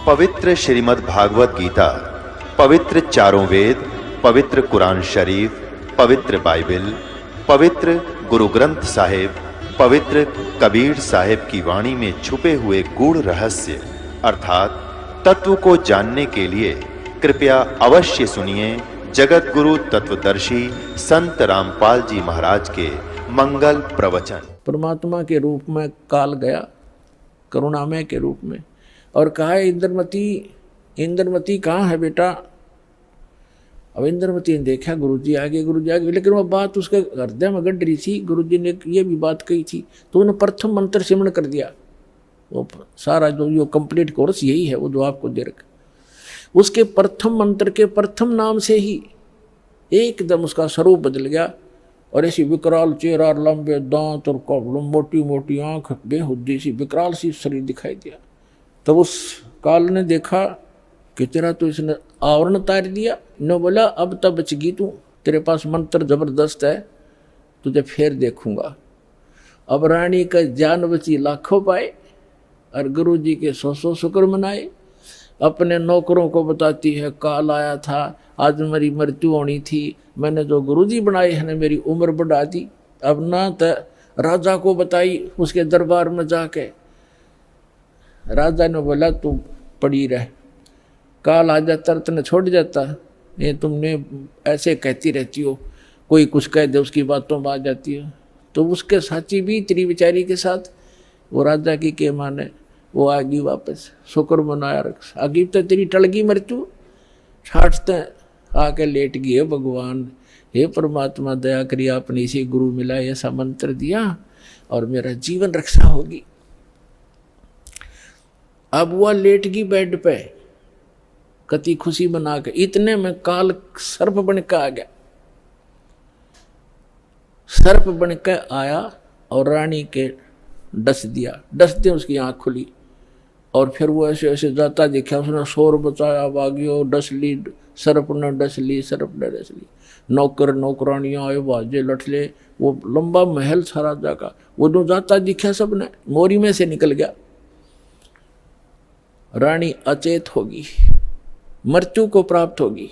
पवित्र श्रीमद् भागवत गीता, पवित्र चारों वेद, पवित्र कुरान शरीफ, पवित्र बाइबल, पवित्र गुरु ग्रंथ साहिब, पवित्र कबीर साहिब की वाणी में छुपे हुए गूढ़ रहस्य अर्थात तत्व को जानने के लिए कृपया अवश्य सुनिए जगत गुरु तत्वदर्शी संत रामपाल जी महाराज के मंगल प्रवचन। परमात्मा के रूप में काल गया, करुणामय के रूप में, और कहा है इंद्रमती कहाँ है बेटा। अब इंद्रमती ने देखा गुरुजी आगे, लेकिन वह बात उसके हृदय में गड़ रही थी। गुरुजी ने ये भी बात कही थी तो उन्होंने प्रथम मंत्र सिमरण कर दिया। वो सारा जो कंप्लीट कोर्स यही है, वो जो आपको दे रखा, उसके प्रथम मंत्र के प्रथम नाम से ही एकदम उसका स्वरूप बदल गया और ऐसी विकराल चेहरा, लंबे दांत और मोटी मोटी आंख, बेहुद्दी सी विकराल सी शरीर दिखाई दिया। तब उस काल ने देखा कि तेरा तो इसने आवरण उतार दिया। न बोला अब तब बचगी तू, तेरे पास मंत्र जबरदस्त है, तुझे फिर देखूंगा। अब रानी का जान बची लाखों पाए और गुरु जी के 100 शुक्र मनाए। अपने नौकरों को बताती है काल आया था, आज मेरी मृत्यु होनी थी, मैंने जो गुरुजी बनाए हैं मेरी उम्र बढ़ा दी। अब ना तो राजा को बताई, उसके दरबार में जाके राजा ने बोला तू पड़ी रह, काल आ जाता तने छोड़ जाता, ये तुमने ऐसे कहती रहती हो, कोई कुछ कह दे उसकी बातों में आ जाती हो। तो उसके साथी भी तेरी बेचारी के साथ वो राजा की के माने वो आगी वापस, शुक्र मनाया रख, आगी तो तेरी टलगी मृत्यु, छाटते आके लेट गई है भगवान। हे परमात्मा दया करिए, आपने इसी गुरु मिला ऐसा मंत्र दिया और मेरा जीवन रक्षा होगी। अब वह लेट गई बेड पे कति खुशी मना के, इतने में काल सर्प बन के आ गया। सर्प बन के आया और रानी के डस दिया, डसते उसकी आंख खुली और फिर वो ऐसे ऐसे जाता देखा, उसने शोर बचाया, भागियो, डस ली सर्प ने, डस ली सर्प ने, डस ली। नौकर नौकरानियां आए, बाजे लठले, वो लंबा महल था राजा का, वो जो जाता दिखा सबने, मोरी में से निकल गया। रानी अचेत होगी, मृत्यु को प्राप्त होगी।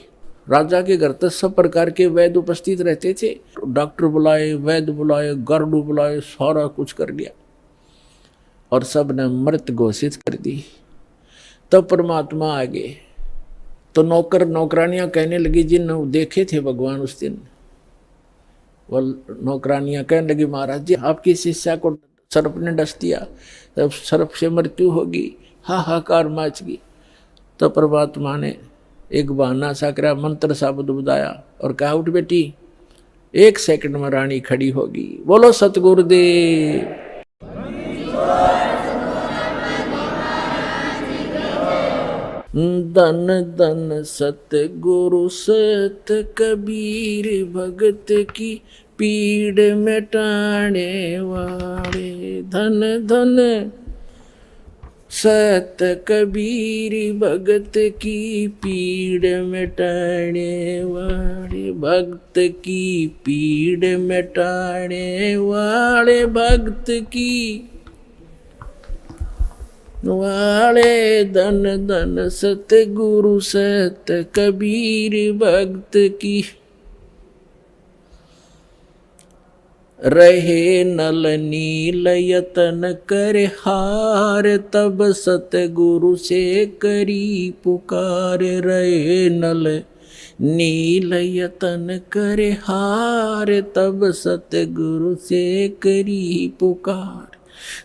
राजा के घर तक सब प्रकार के वैद्य उपस्थित रहते थे, डॉक्टर बुलाए, वैद्य बुलाए, गार्डू बुलाए, सारा कुछ कर दिया और सब ने मृत घोषित कर दी। तब परमात्मा आ गए तो नौकर नौकरानियां कहने लगी, जिन देखे थे भगवान उस दिन, वो नौकरानियां कहने लगी महाराज जी आपकी शिष्या को सर्प ने डस दिया, तब सर्प से मृत्यु होगी, हाहाकार मच गई। तो परमात्मा ने एक बहाना सा करा, मंत्र सा बुदाया और कहा उठ बेटी, 1 सेकंड में रानी खड़ी होगी। बोलो सतगुरुदेव। धन धन सतगुरु सत कबीर, भगत की पीड़ मिटाने वाले। धन धन सत कबीर, भगत की पीड़ मिटाने वाले, भक्त की पीड़ मिटाने वाले, भक्त की वाले। धन धन सतगुरु सत कबीर, भक्त की रहे नल नील यतन कर हार, तब सतगुरु से करी पुकार। रहे नल नील यतन कर हार, तब सतगुरु से करी पुकार।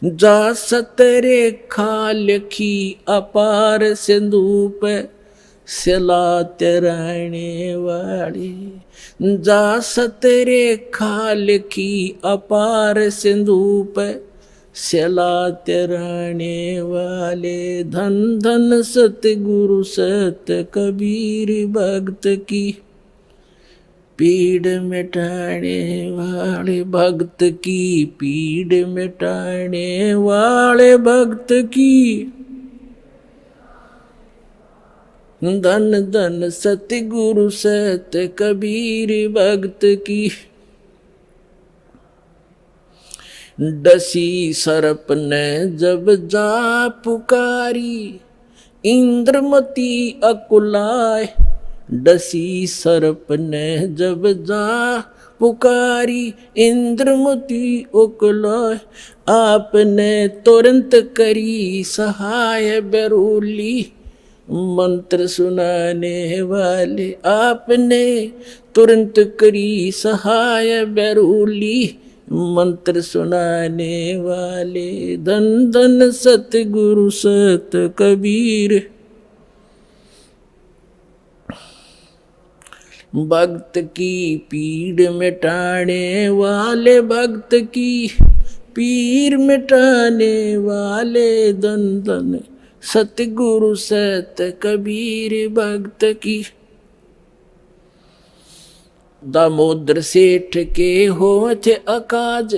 जा सतरे खा लखी अपार, सिंधु पे सिला तैराने वाले। जा सतरे खा लखी अपार, सिंधु पे सिला तैराने वाले। धन धन सतगुरु सत कबीर, भक्त की पीड़ मिटाने वाले, भक्त की पीड़ मिटाने वाले, भक्त की। धन धन सतगुरु सत कबीर, भक्त की। डसी सर्प ने जब जा पुकारी, इंद्रमती अकुलाय, डसी सर्प ने जब जा पुकारी। इंद्रमती अकुलाय, आपने तुरंत करी सहाय बेरुली, मंत्र सुनाने वाले आपने तुरंत करी सहाय बेरुली, मंत्र सुनाने वाले। धन धन सतगुरु सत कबीर, भक्त की पीड़ मिटाने वाले, भक्त की पीर मिटाने वाले। धन धन सतगुरु सत कबीर, भक्त की। दामोदर सेठ के होठ अकाज,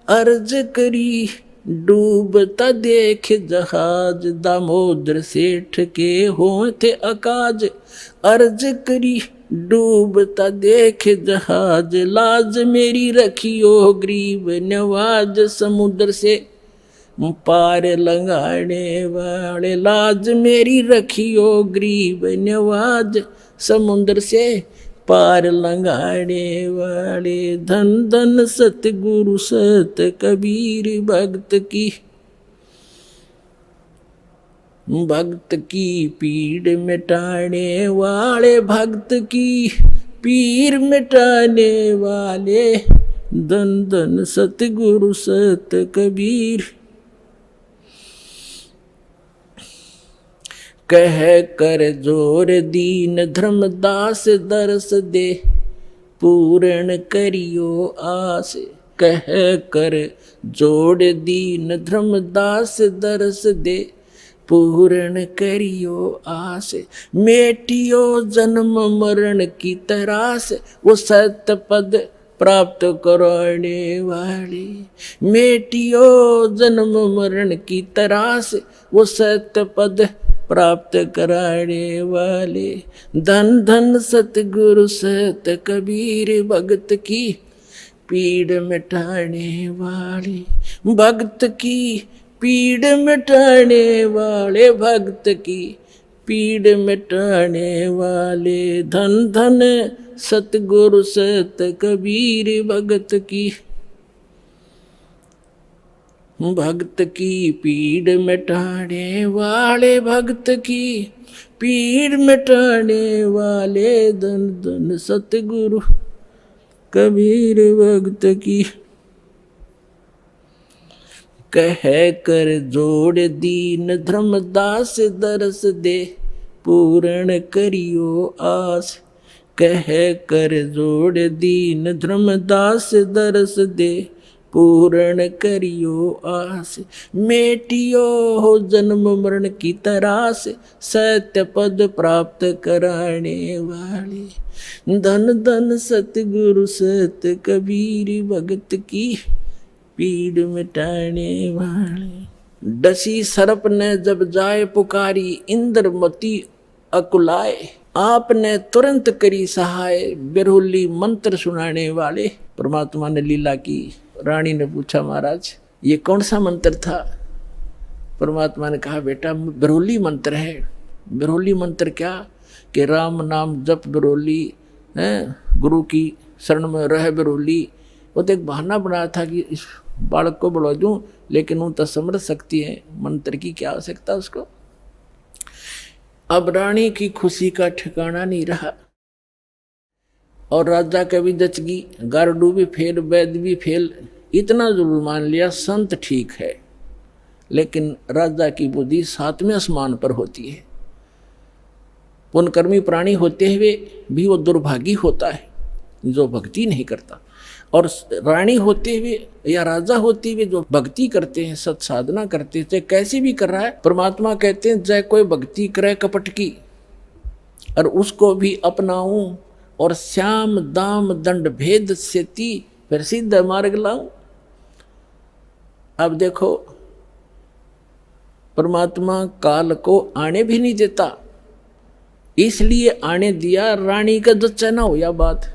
अर्ज करी डूबता देख जहाज। दामोदर सेठ के होठ अकाज, अर्ज करी डूबता देख जहाज। लाज मेरी रखियो गरीब नवाज, समुद्र से पार लंघाने वाले। लाज मेरी रखियो गरीब नवाज, समुद्र से पार लंघाने वाले। धन धन सतगुरु सत कबीर, भक्त की। भक्त की पीड़ मिटाने वाले, भक्त की पीर मिटाने वाले। धन धन सतगुरु सत कबीर। कह कर जोर दीन धर्मदास, दरस दे पूर्ण करियो आस। कह कर जोड़ दीन धर्मदास, दरस दे पूर्ण करियो आस। मेटियो जन्म मरण की तरास, वो सत्य पद प्राप्त कराने वाले। मेटियो जन्म मरण की तरास, वो सत्य पद प्राप्त कराने वाले। धन धन सतगुरु सत कबीर, भक्त की पीड़ मिटाने वाले। भक्त की पीड़ मिटाने वाले, भक्त की पीड़ मिटाने वाले। धन धन सतगुरु सत कबीर, भक्त की। भक्त की पीड़ मिटाने वाले, भक्त की पीड़ मिटाने वाले। धन धन सतगुरु कबीर, भक्त की। कह कर जोड़ दीन धर्मदास, दरस दे पूर्ण करियो आस। कह कर जोड़ दीन धर्मदास, दरस दे पूर्ण करियो आस। मेटियो हो जन्म मरण की तरास, सत्य पद प्राप्त कराने वाले। धन धन सतगुरु सत कबीर, भक्त की पीड़ मिटाने वाले। डसी सर्प ने जब जाए पुकारी, इंद्रमती अकुलाए। आपने तुरंत करी सहाय, बिरहुली मंत्र सुनाने वाले। परमात्मा ने लीला की। रानी ने पूछा, महाराज ये कौन सा मंत्र था? परमात्मा ने कहा, बेटा बिरहुली मंत्र है। बिरहुली मंत्र क्या? कि राम नाम जप बिरहुली, गुरु की शरण में रह बिरहुली। वो तो एक बहाना बनाया था कि इस बालक को बढ़ा दूं, लेकिन वो तो समझ सकती है, मंत्र की क्या आवश्यकता उसको। अब रानी की खुशी का ठिकाना नहीं रहा और राजा का भी दचगी, गारडू भी फेल, वैद्य भी फेल। इतना जरूर मान लिया संत ठीक है, लेकिन राजा की बुद्धि 7वें आसमान पर होती है। पुण्यकर्मी प्राणी होते हुए भी वो दुर्भागी होता है जो भक्ति नहीं करता, और रानी होते हुए या राजा होते हुए जो भक्ति करते हैं, सत साधना करते हैं, चाहे कैसी भी कर रहा है। परमात्मा कहते हैं, चाहे कोई भक्ति करे कपट की और उसको भी अपनाऊं, और श्याम दाम दंड भेद सेती, फिर सिद्ध मार्ग लाऊं। अब देखो, परमात्मा काल को आने भी नहीं देता, इसलिए आने दिया रानी का जच्चा ना हो। या बात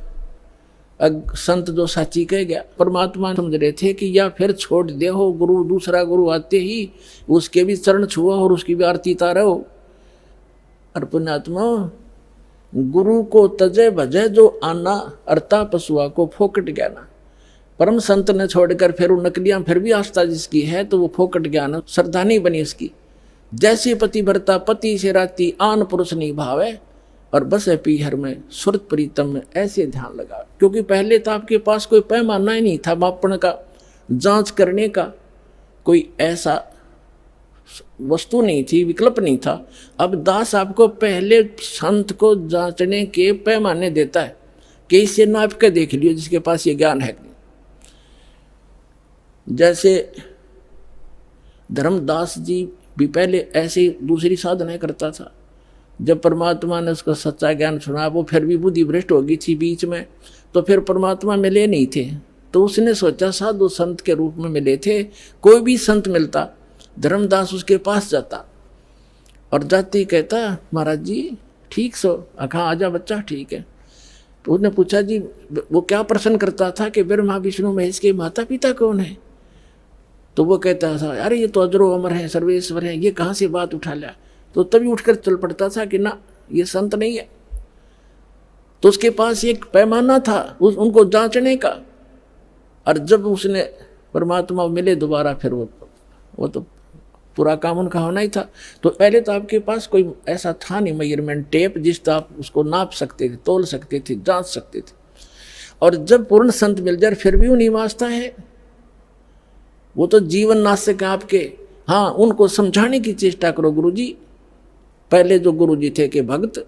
संत जो साची कह गया, परमात्मा समझ रहे थे कि या फिर छोड़ दे हो गुरु, दूसरा गुरु आते ही उसके भी चरण छुआ और उसकी भी आरती तारो। और पुण्यात्मा गुरु को तजे भजे जो आना, अर्ता पशुआ को फोकट ज्ञाना। परम संत ने छोड़कर फिर वो नकलियां फिर भी आस्था जिसकी है तो वो फोकट ज्ञान श्रद्धा नहीं बनी उसकी। जैसे पति भरता पति से राती, आन पुरुष नहीं भावे, और बस है पीहर में सुरत प्रीतम में ऐसे ध्यान लगा। क्योंकि पहले तो आपके पास कोई पैमाना ही नहीं था मापन का, जांच करने का कोई ऐसा वस्तु नहीं थी, विकल्प नहीं था। अब दास आपको पहले संत को जांचने के पैमाने देता है कि इससे नाप के देख लियो जिसके पास ये ज्ञान है। जैसे धर्मदास जी भी पहले ऐसी दूसरी साधनाएं करता था। जब परमात्मा ने उसको सच्चा ज्ञान सुना, वो फिर भी बुद्धि भ्रष्ट हो गई थी बीच में, तो फिर परमात्मा मिले नहीं थे। तो उसने सोचा साधु संत के रूप में मिले थे, कोई भी संत मिलता धर्मदास उसके पास जाता और जाते ही कहता महाराज जी ठीक सो, कहा आजा बच्चा ठीक है। तो उसने पूछा जी वो क्या प्रश्न करता था कि ब्रह्मा विष्णु महेश के माता पिता कौन है? तो वो कहता था अरे ये तो अजरो अमर है, सर्वेश्वर है, ये कहाँ से बात उठा लिया? तो तभी उठकर चल पड़ता था कि ना ये संत नहीं है। तो उसके पास एक पैमाना था उनको जांचने का। और जब उसने परमात्मा मिले दोबारा, फिर वो तो पूरा काम उनका होना ही था। तो पहले तो आपके पास कोई ऐसा था नहीं मेजरमेंट टेप जिससे आप उसको नाप सकते थे, तोल सकते थे, जांच सकते थे। और जब पूर्ण संत मिल जाए फिर भी वो नहीं वास्ता है, वो तो जीवन नाशक है आपके। हाँ, उनको समझाने की चेष्टा करो गुरुजी। पहले जो गुरुजी थे कि भक्त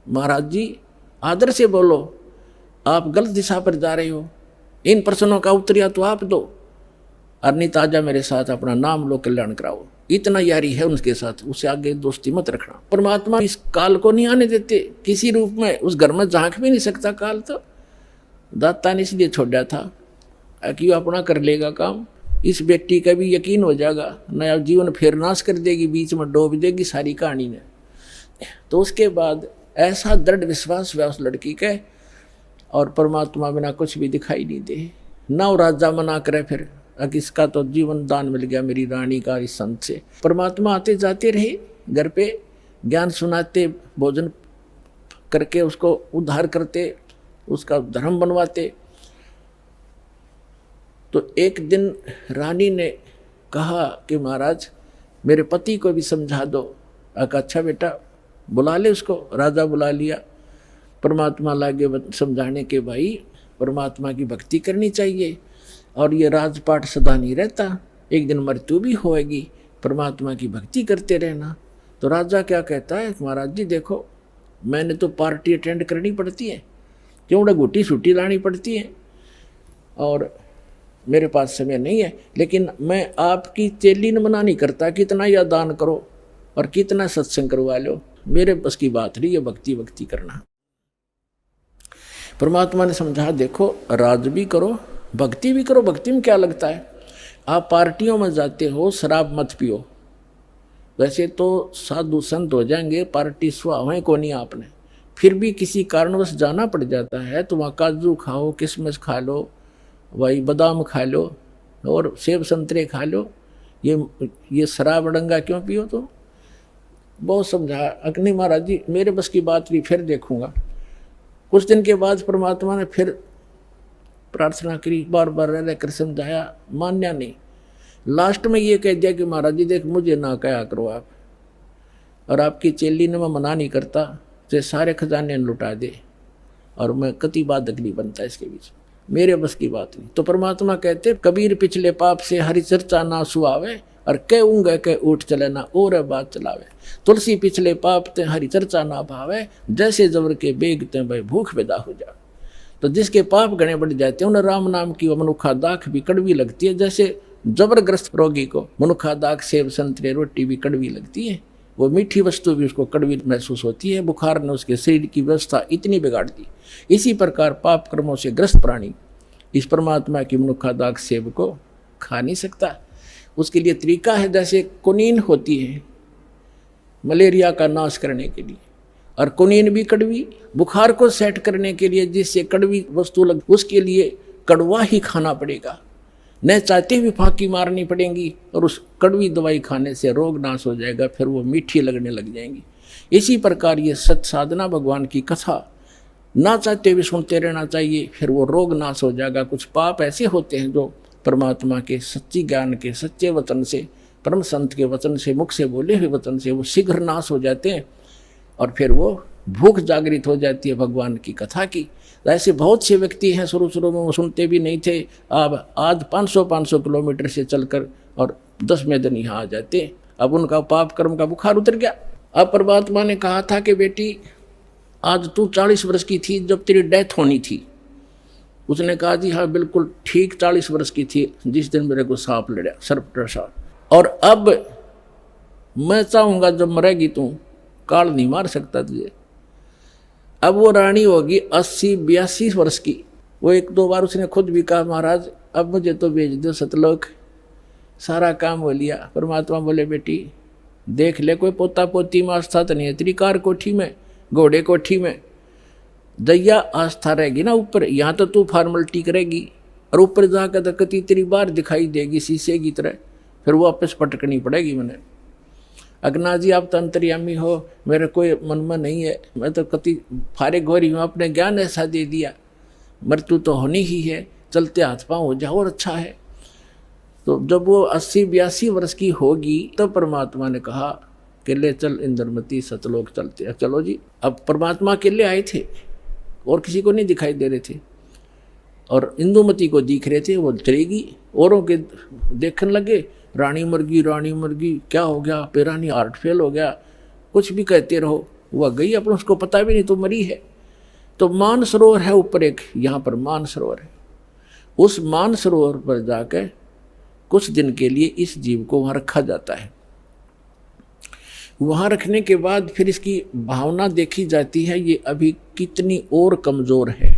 महाराज जी आदर से बोलो, आप गलत दिशा पर जा रहे हो, इन प्रश्नों का उत्तरिया तो आप दो, और नहीं ताजा मेरे साथ अपना नाम लो, कल्याण कराओ। इतना यारी है उनके साथ, उससे आगे दोस्ती मत रखना। परमात्मा इस काल को नहीं आने देते किसी रूप में, उस घर में झांक भी नहीं सकता काल। तो दाता ने इसलिए छोड़ा था कि अपना कर लेगा काम, इस व्यक्ति का भी यकीन हो जाएगा, नया जीवन फिर नाश कर देगी, बीच में डूब देगी सारी कहानी ने। तो उसके बाद ऐसा दृढ़ विश्वास हुआ उस लड़की के, और परमात्मा बिना कुछ भी दिखाई नहीं दे। ना वो राजा मना करे फिर, इसका तो जीवन दान मिल गया मेरी रानी का इस संत से। परमात्मा आते जाते रहे घर पे, ज्ञान सुनाते, भोजन करके उसको उद्धार करते, उसका धर्म बनवाते। तो एक दिन रानी ने कहा कि महाराज मेरे पति को भी समझा दो। अच्छा बेटा बुला ले उसको। राजा बुला लिया, परमात्मा लागे समझाने के भाई परमात्मा की भक्ति करनी चाहिए, और ये राजपाट सदा नहीं रहता, एक दिन मृत्यु भी होएगी, परमात्मा की भक्ति करते रहना। तो राजा क्या कहता है, महाराज जी देखो मैंने तो पार्टी अटेंड करनी पड़ती है, क्यों गुटी सूटी लानी पड़ती है, और मेरे पास समय नहीं है। लेकिन मैं आपकी चेली न मना नहीं करता, कितना या दान करो और कितना सत्संग करवा लो, मेरे बस की बात नहीं है भक्ति भक्ति करना। परमात्मा ने समझा देखो राज भी करो भक्ति भी करो। भक्ति में क्या लगता है, आप पार्टियों में जाते हो, शराब मत पियो। वैसे तो साधु संत हो जाएंगे, पार्टी सुहावें को नहीं आपने, फिर भी किसी कारणवश जाना पड़ जाता है तो वहाँ काजू खाओ, किशमिश खा लो, वही बादाम खा लो और सेब संतरे खा लो। ये शराब डंगा क्यों पियो? तो बहुत समझा, अग्नि महाराज जी मेरे बस की बात भी, फिर देखूंगा। कुछ दिन के बाद परमात्मा ने फिर प्रार्थना करी, बार बार रह कर समझाया, मान्या नहीं। लास्ट में ये कह दिया कि महाराज जी देख मुझे ना कहा करो आप, और आपकी चेली ने मैं मना नहीं करता, तो सारे खजाने लुटा दे, और मैं कति बाधक नहीं बनता इसके बीच, मेरे बस की बात नहीं। तो परमात्मा कहते कबीर पिछले पाप से हरि चर्चा ना सुहावे, और कह ऊँग के उठ चले ना और बात चलावे। तुलसी पिछले पाप ते हरि चर्चा ना भावे, जैसे जबर के बेग ते भाई भूख पैदा हो जा। तो जिसके पाप गणे बढ़ जाते हैं उन्हें राम नाम की वो मनुखा दाख भी कड़वी लगती है। जैसे जबरग्रस्त रोगी को मनुखा दाख, सेब संतरे, रोटी भी कड़वी लगती है, वो मीठी वस्तु भी उसको कड़वी महसूस होती है। बुखार ने उसके शरीर की व्यवस्था इतनी बिगाड़ दी। इसी प्रकार पाप कर्मों से ग्रस्त प्राणी इस परमात्मा की मनुखा दाख सेब को खा नहीं सकता। उसके लिए तरीका है, जैसे कुनीन होती है मलेरिया का नाश करने के लिए, और कुनीन भी कड़वी, बुखार को सेट करने के लिए जिससे कड़वी वस्तु लग, उसके लिए कड़वा ही खाना पड़ेगा, न चाहते हुए फांकी मारनी पड़ेगी, और उस कड़वी दवाई खाने से रोग नाश हो जाएगा, फिर वो मीठी लगने लग जाएंगी। इसी प्रकार ये सत साधना भगवान की कथा ना चाहते भी सुनते रहना चाहिए, फिर वो रोग नाश हो जाएगा। कुछ पाप ऐसे होते हैं जो परमात्मा के सच्ची ज्ञान के सच्चे वचन से, परम संत के वचन से, मुख से बोले हुए वचन से वो शीघ्र नाश हो जाते हैं और फिर वो भूख जागृत हो जाती है भगवान की कथा की। ऐसे बहुत से व्यक्ति हैं शुरू शुरू में वो सुनते भी नहीं थे, अब आज 500 किलोमीटर से चलकर और 10 में दिन यहाँ आ जाते हैं। अब उनका पाप कर्म का बुखार उतर गया। अब परमात्मा ने कहा था कि बेटी आज तू 40 वर्ष की थी जब तेरी डेथ होनी थी। उसने कहा जी हाँ बिल्कुल ठीक 40 वर्ष की थी जिस दिन मेरे को सांप लड़ा, सर्प डसा। और अब मैं चाहूँगा जब मरेगी तू, काल नहीं मार सकता तुझे। अब वो रानी होगी 80-82 वर्ष की। वो 1-2 बार उसने खुद भी कहा महाराज अब मुझे तो भेज दो सतलोक, सारा काम हो लिया। परमात्मा बोले बेटी देख ले कोई पोता पोती में आस्था तो नहीं है तेरी, कार कोठी में, घोड़े कोठी में दैया आस्था रहेगी ना ऊपर, यहाँ तो तू फॉर्मलिटी करेगी और ऊपर जाकर तो कति तेरी बार दिखाई देगी शीशे की तरह, फिर वो वापस पटकनी पड़ेगी। मैंने अगना जी आप तो अंतर्यामी हो, मेरे कोई मन में नहीं है, मैं तो कति फारिग हो रही हूँ, अपने ज्ञान ऐसा दे दिया, मृत्यु तो होनी ही है, चलते हाथ पाँव हो जाओ और अच्छा है। तो जब वो 80-82 वर्ष की होगी तब परमात्मा ने कहा कि ले चल इंद्रमती सतलोक चलते हैं। चलो जी। अब परमात्मा अकेले आए थे और किसी को नहीं दिखाई दे रहे थे और इंदुमती को दिख रहे थे। वो चलेगी, औरों के देखने लगे रानी मर गई, क्या हो गया, पेरानी हार्ट फेल हो गया, कुछ भी कहते रहो, वह गई अपन उसको पता भी नहीं तो मरी है। तो मान सरोवर है ऊपर एक, यहाँ पर मान सरोवर है, उस मान सरोवर पर जाकर कुछ दिन के लिए इस जीव को वहाँ रखा जाता है। वहाँ रखने के बाद फिर इसकी भावना देखी जाती है ये अभी कितनी और कमज़ोर है।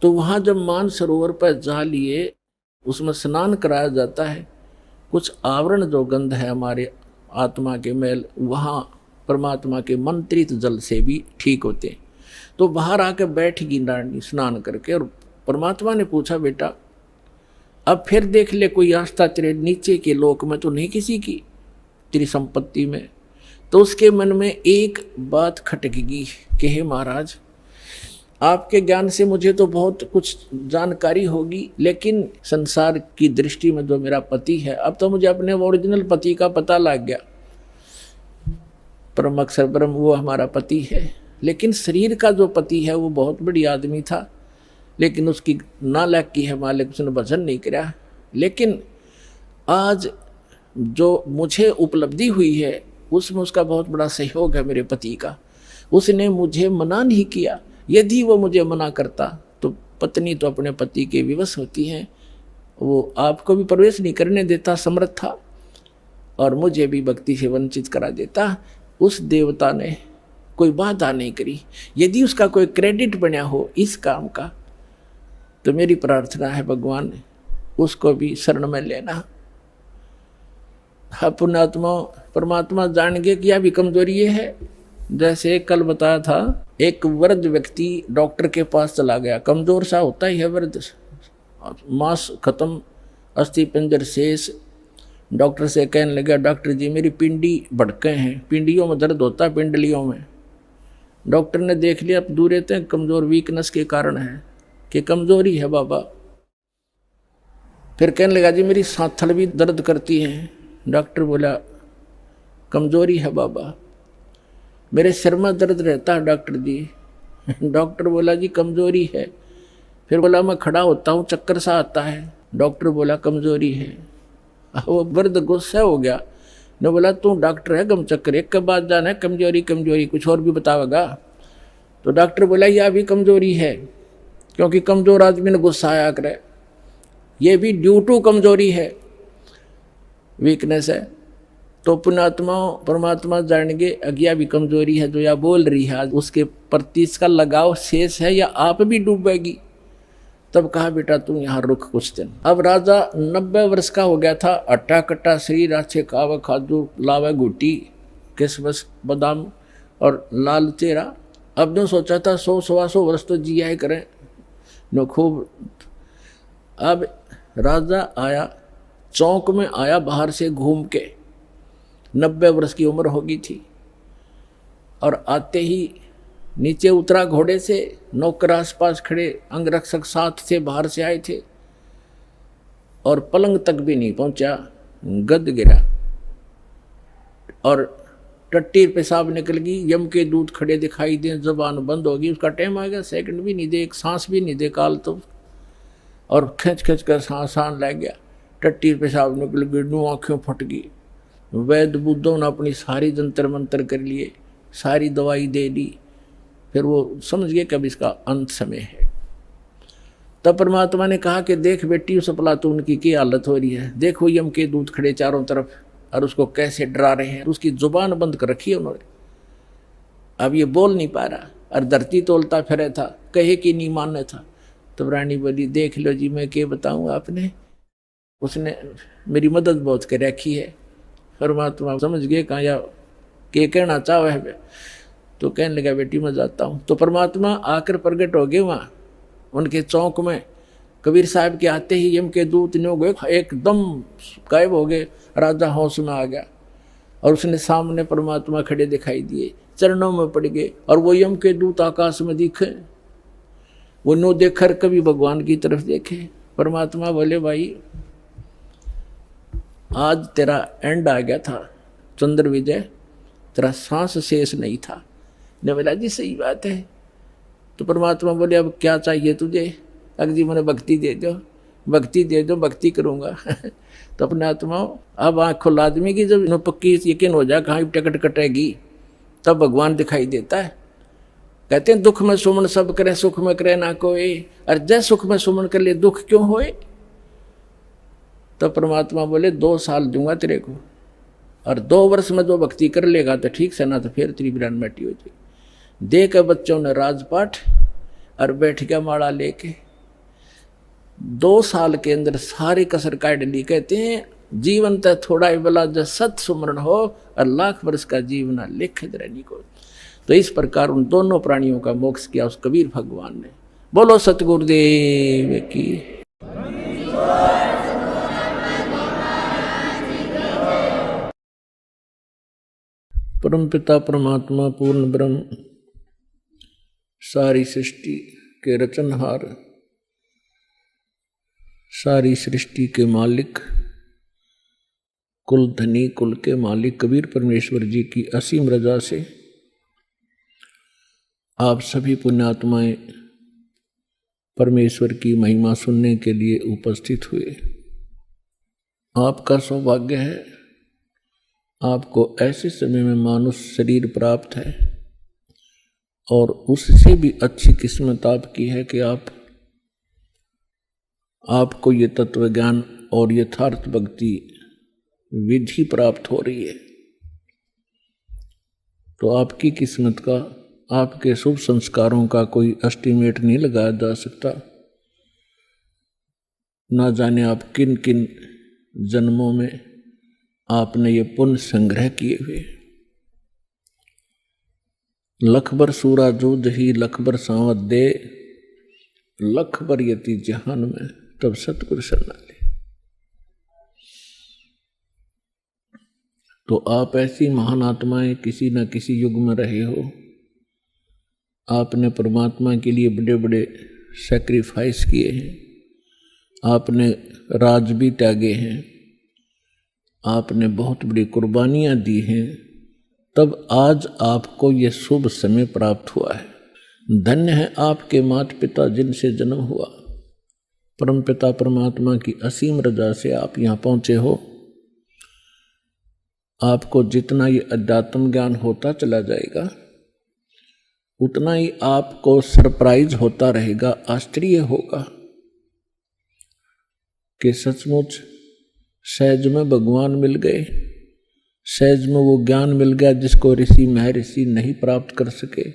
तो वहाँ जब मान सरोवर पर जा लिए उसमें स्नान कराया जाता है, कुछ आवरण जो गंध है हमारे आत्मा के मैल वहाँ परमात्मा के मंत्रित जल से भी ठीक होते हैं। तो बाहर आकर बैठ गई रानी स्नान करके और परमात्मा ने पूछा बेटा अब फिर देख ले कोई आस्था तेरे नीचे के लोक में तो नहीं किसी की, तेरी संपत्ति में। तो उसके मन में एक बात खटकेगी कि हे महाराज आपके ज्ञान से मुझे तो बहुत कुछ जानकारी होगी, लेकिन संसार की दृष्टि में जो मेरा पति है, अब तो मुझे अपने ओरिजिनल पति का पता लग गया। परम अक्षर ब्रह्म वो हमारा पति है, लेकिन शरीर का जो पति है वो बहुत बड़ी आदमी था, लेकिन उसकी नालायकी है मालिक, उसने भजन नहीं किया। लेकिन आज जो मुझे उपलब्धि हुई है उसमें उसका बहुत बड़ा सहयोग है मेरे पति का। उसने मुझे मना नहीं किया, यदि वो मुझे मना करता तो पत्नी तो अपने पति के विवश होती हैं, वो आपको भी प्रवेश नहीं करने देता समर्थ था और मुझे भी भक्ति से वंचित करा देता। उस देवता ने कोई बाधा नहीं करी। यदि उसका कोई क्रेडिट बना हो इस काम का तो मेरी प्रार्थना है भगवान उसको भी शरण में लेना। पुण्यात्मा परमात्मा जान गए कि यह भी कमजोरी ये है। जैसे कल बताया था एक वृद्ध व्यक्ति डॉक्टर के पास चला गया, कमजोर सा होता ही है वृद्ध, मांस खत्म, अस्थि पिंजर शेष। डॉक्टर से कहने लगा डॉक्टर जी मेरी पिंडी भड़के हैं, पिंडियों में दर्द होता है पिंडलियों में। डॉक्टर ने देख लिया अब दूर रहते हैं, कमजोर वीकनेस के कारण है कि कमजोरी है बाबा। फिर कहने लगा जी मेरी सांथल भी दर्द करती है। डॉक्टर बोला कमजोरी है बाबा। मेरे सिर में दर्द रहता है डॉक्टर जी। डॉक्टर बोला जी कमजोरी है। फिर बोला मैं खड़ा होता हूँ चक्कर सा आता है। डॉक्टर बोला कमजोरी है। वो वृद्ध गुस्सा हो गया, ने बोला तू डॉक्टर है गम चक्कर एक के बाद जाना है, कमजोरी कमजोरी कुछ और भी बतावेगा। तो डॉक्टर बोला यह भी कमजोरी है, क्योंकि कमजोर आदमी ने गुस्सा आया करे, ये भी ड्यू टू कमजोरी है, वीकनेस है। तो पुण्यात्मा परमात्मा जानेंगे अज्ञा भी कमजोरी है जो या बोल रही है, उसके प्रति इसका लगाव शेष है या आप भी डूबेगी। तब कहा बेटा तू यहाँ रुक कुछ दिन। अब राजा 90 वर्ष का हो गया था, अट्टा कट्टा शरीर, अच्छे खावा खादू लावे गुटी किसमस बादाम और लाल चेहरा। अब जो सोचा था 100-125 वर्ष तो जिया ही करें न खूब। अब राजा आया, चौक में आया बाहर से घूम के, 90 वर्ष की उम्र होगी थी। और आते ही नीचे उतरा घोड़े से, नौकर आसपास खड़े, अंगरक्षक साथ थे, बाहर से आए थे, और पलंग तक भी नहीं पहुंचा, गद गिरा और टट्टी पेशाब निकल गई। यम के दूत खड़े दिखाई दे, जबान बंद होगी, उसका टाइम आ गया, सेकंड भी नहीं दे, एक सांस भी नहीं दे काल तो, और खींच खींच कर सांस लग गया, टट्टी पेशाब निकल गई, नू आँखें फट गई। वैद्य बुद्धों ने अपनी सारी जंतर मंतर कर लिए, सारी दवाई दे दी, फिर वो समझ गए कि अब इसका अंत समय है। तब परमात्मा ने कहा कि देख बेटी उस अफलातून की क्या हालत हो रही है, देखो यम के दूत खड़े चारों तरफ और उसको कैसे डरा रहे हैं, उसकी जुबान बंद कर रखी है उन्होंने, अब ये बोल नहीं पा रहा और धरती तोलता फिरे था, कहे कि नहीं मानने था। तो रानी बोली देख लो जी मैं क्या बताऊँ आपने, उसने मेरी मदद बहुत कर रखी है। परमात्मा समझ गए कहाँ या के कहना चाहो है, तो कहने लगा बेटी मैं जाता हूँ। तो परमात्मा आकर प्रकट हो गए वहाँ उनके चौक में। कबीर साहब के आते ही यम के दूत ने गए एकदम गायब हो गए, राजा होश में आ गया और उसने सामने परमात्मा खड़े दिखाई दिए, चरणों में पड़ गए और वो यम के दूत आकाश में दिखे, वो नो देखकर कभी भगवान की तरफ देखे। परमात्मा बोले भाई आज तेरा एंड आ गया था चंद्र विजय, तेरा सांस शेष नहीं था। ने बोला जी सही बात है। तो परमात्मा बोले अब क्या चाहिए तुझे, अगर जी मैंने भक्ति दे दो, भक्ति दे दो, भक्ति करूँगा। तो अपने आत्मा अब आँख खुल आदमी की जब पक्की यकीन हो जाए कहाँ टिकट कटेगी तब भगवान दिखाई देता है। कहते हैं दुख में सुमन सब करे, सुख में करे ना कोई, और जय सुख में सुमन कर ले दुख क्यों होए। तो परमात्मा बोले 2 साल दूंगा तेरे को, और 2 वर्ष में जो भक्ति कर लेगा तो ठीक से, ना तो फिर तेरी बिरान मिट्टी हो जाएगी। दे के बच्चों ने राजपाठ और बैठ गया माड़ा लेके। 2 साल के अंदर सारी कसर काट ली। कहते हैं जीवन तो थोड़ा ही बला जब सत सुमरण हो और लाख वर्ष का जीवन लिख रहनी को। तो इस प्रकार उन दोनों प्राणियों का मोक्ष किया उस कबीर भगवान ने। बोलो सतगुरुदेव की। परम पिता परमात्मा पूर्ण ब्रह्म सारी सृष्टि के रचनहार, सारी सृष्टि के मालिक, कुल धनी कुल के मालिक कबीर परमेश्वर जी की असीम रजा से आप सभी पुण्यात्माएं परमेश्वर की महिमा सुनने के लिए उपस्थित हुए। आपका सौभाग्य है, आपको ऐसे समय में मानुष शरीर प्राप्त है, और उससे भी अच्छी किस्मत आपकी है कि आपको ये तत्व ज्ञान और यथार्थ भक्ति विधि प्राप्त हो रही है। तो आपकी किस्मत का, आपके शुभ संस्कारों का कोई एस्टीमेट नहीं लगाया जा सकता। ना जाने आप किन किन जन्मों में आपने ये पुण्य संग्रह किए हुए। लखबर सूरा जो जही लखबर सांवत दे, लखबर यति जहान में तब सतगुरु शरणाले। तो आप ऐसी महान आत्माएं किसी न किसी युग में रहे हो। आपने परमात्मा के लिए बड़े बड़े सैक्रिफाइस किए हैं, आपने राज भी त्यागे हैं, आपने बहुत बड़ी कुर्बानियां दी हैं, तब आज आपको ये शुभ समय प्राप्त हुआ है। धन्य है आपके माता पिता जिनसे जन्म हुआ। परम पिता परमात्मा की असीम रजा से आप यहाँ पहुँचे हो। आपको जितना ये अध्यात्म ज्ञान होता चला जाएगा उतना ही आपको सरप्राइज होता रहेगा, आश्चर्य होगा कि सचमुच सहज में भगवान मिल गए, सहज में वो ज्ञान मिल गया जिसको ऋषि महर्षि नहीं प्राप्त कर सके।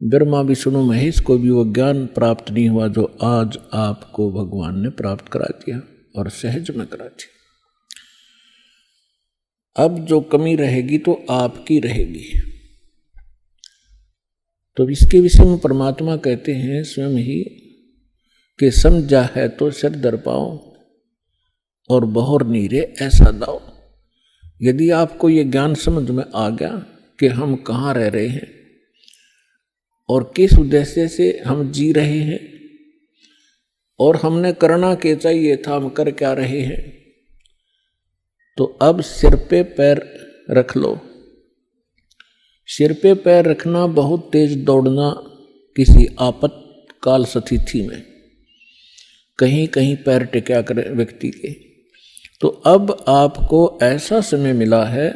ब्रह्मा विष्णु महेश को भी वो ज्ञान प्राप्त नहीं हुआ जो आज आपको भगवान ने प्राप्त करा दिया और सहज में करा दिया। अब जो कमी रहेगी तो आपकी रहेगी। तो इसके विषय में परमात्मा कहते हैं स्वयं ही कि समझा है तो सिर दर पाओ और बहुर नीरे ऐसा दाओ। यदि आपको ये ज्ञान समझ में आ गया कि हम कहाँ रह रहे हैं और किस उद्देश्य से हम जी रहे हैं और हमने करना क्या चाहिए था, हम कर क्या रहे हैं। तो अब सिर पे पैर रख लो। सिर पे पैर रखना, बहुत तेज दौड़ना किसी आपातकाल स्थिति में, कहीं कहीं पैर टिका करे व्यक्ति के। तो अब आपको ऐसा समय मिला है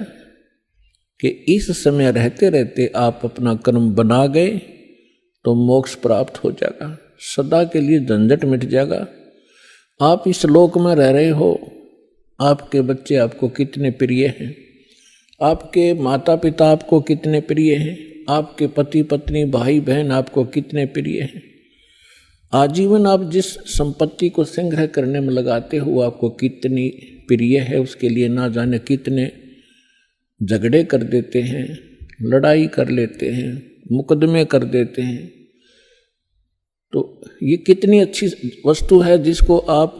कि इस समय रहते रहते आप अपना कर्म बना गए तो मोक्ष प्राप्त हो जाएगा, सदा के लिए झंझट मिट जाएगा। आप इस लोक में रह रहे हो, आपके बच्चे आपको कितने प्रिय हैं, आपके माता पिता आपको कितने प्रिय हैं, आपके पति पत्नी भाई बहन आपको कितने प्रिय हैं। आजीवन आप जिस संपत्ति को संग्रह करने में लगाते हो आपको कितनी प्रिय है, उसके लिए ना जाने कितने झगड़े कर देते हैं, लड़ाई कर लेते हैं, मुकदमे कर देते हैं। तो ये कितनी अच्छी वस्तु है जिसको आप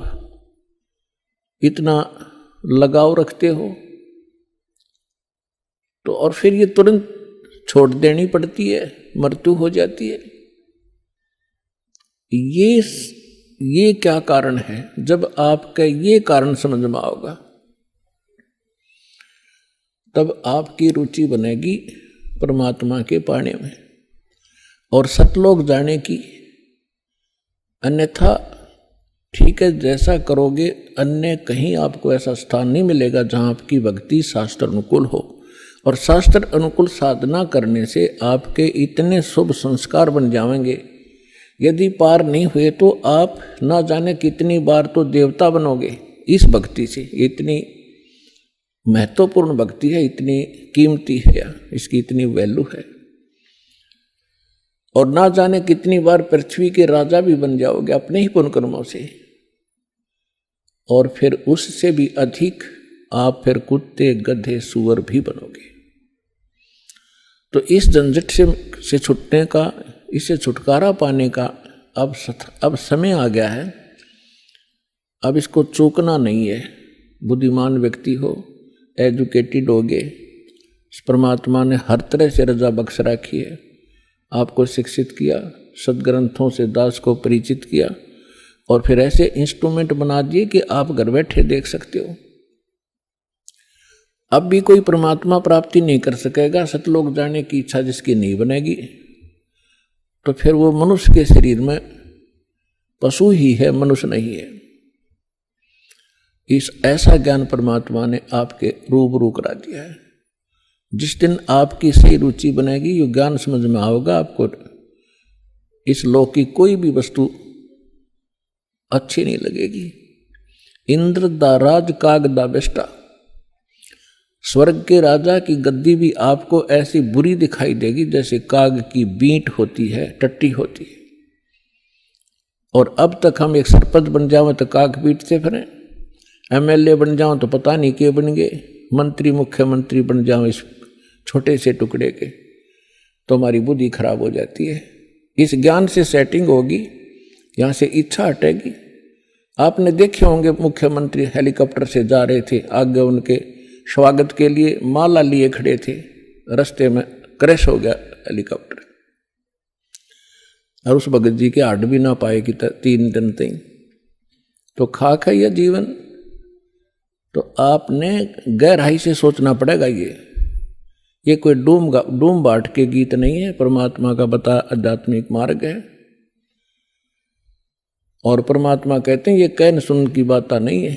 इतना लगाव रखते हो, तो और फिर ये तुरंत छोड़ देनी पड़ती है, मृत्यु हो जाती है। ये क्या कारण है? जब आपका ये कारण समझ में आओगा तब आपकी रुचि बनेगी परमात्मा के पाने में और सतलोक जाने की। अन्यथा ठीक है, जैसा करोगे, अन्य कहीं आपको ऐसा स्थान नहीं मिलेगा जहां आपकी भक्ति शास्त्र अनुकूल हो। और शास्त्र अनुकूल साधना करने से आपके इतने शुभ संस्कार बन जाएंगे, यदि पार नहीं हुए तो आप ना जाने कितनी बार तो देवता बनोगे इस भक्ति से। इतनी महत्वपूर्ण भक्ति है, इतनी कीमती है, इसकी इतनी वैल्यू है। और ना जाने कितनी बार पृथ्वी के राजा भी बन जाओगे अपने ही पुण्य कर्मों से। और फिर उससे भी अधिक आप फिर कुत्ते गधे सूअर भी बनोगे। तो इस झंझट से छूटने का, इससे छुटकारा पाने का अब समय आ गया है। अब इसको चूकना नहीं है। बुद्धिमान व्यक्ति हो, एजुकेटेड होगे, परमात्मा ने हर तरह से रजा बख्श रखी है, आपको शिक्षित किया, सदग्रंथों से दास को परिचित किया और फिर ऐसे इंस्ट्रूमेंट बना दिए कि आप घर बैठे देख सकते हो। अब भी कोई परमात्मा प्राप्ति नहीं कर सकेगा, सतलोक जाने की इच्छा जिसकी नहीं बनेगी, तो फिर वो मनुष्य के शरीर में पशु ही है, मनुष्य नहीं है। इस ऐसा ज्ञान परमात्मा ने आपके रूबरू करा दिया है। जिस दिन आपकी सही रुचि बनेगी, ये ज्ञान समझ में आओगा, आपको इस लोक की कोई भी वस्तु अच्छी नहीं लगेगी। इंद्र दा राज काग दा बेष्टा, स्वर्ग के राजा की गद्दी भी आपको ऐसी बुरी दिखाई देगी जैसे काग की बींट होती है, टट्टी होती है। और अब तक हम एक सरपंच बन जाओ तो काग बीटते फिरें, एमएलए बन जाओ तो पता नहीं के बन गए, मंत्री मुख्यमंत्री बन जाओ इस छोटे से टुकड़े के, तो हमारी बुद्धि खराब हो जाती है। इस ज्ञान से सेटिंग होगी, यहाँ से इच्छा हटेगी। आपने देखे होंगे मुख्यमंत्री हेलीकॉप्टर से जा रहे थे, आगे उनके स्वागत के लिए माला लिए खड़े थे, रास्ते में क्रैश हो गया हेलीकॉप्टर और उस भगत जी के हाथ भी ना पाए कि 3 दिन तक। तो खाक है यह जीवन। तो आपने गहराई से सोचना पड़ेगा। ये कोई डूम बाट के गीत नहीं है, परमात्मा का बता आध्यात्मिक मार्ग है। और परमात्मा कहते हैं ये कहन सुन की बात नहीं है,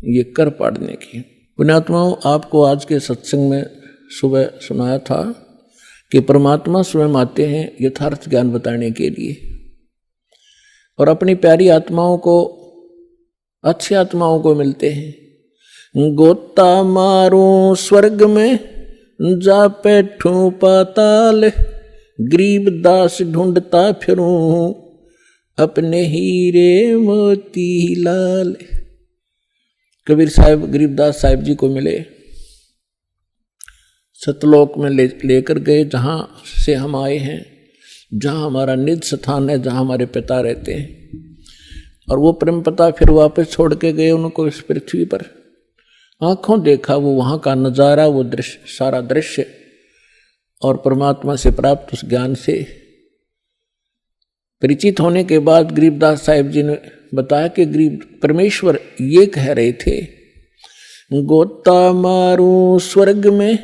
ये कर पाड़ने की। पुण्यात्माओं, आपको आज के सत्संग में सुबह सुनाया था कि परमात्मा स्वयं आते हैं यथार्थ ज्ञान बताने के लिए और अपनी प्यारी आत्माओं को, अच्छी आत्माओं को मिलते हैं। गोता मारूं स्वर्ग में, जा बैठूं पाताल, गरीब दास ढूंढता फिरूं अपने हीरे मोती लाल। कबीर साहब गरीबदास साहिब जी को मिले, सतलोक में लेकर गए, जहाँ से हम आए हैं, जहाँ हमारा निज स्थान है, जहाँ हमारे पिता रहते हैं। और वो प्रेम पिता फिर वापस छोड़ के गए उनको इस पृथ्वी पर। आँखों देखा वो वहाँ का नज़ारा, वो दृश्य, सारा दृश्य। और परमात्मा से प्राप्त उस ज्ञान से परिचित होने के बाद गरीबदास साहिब जी ने बताया कि गरीब परमेश्वर ये कह रहे थे, गोता मारूं स्वर्ग में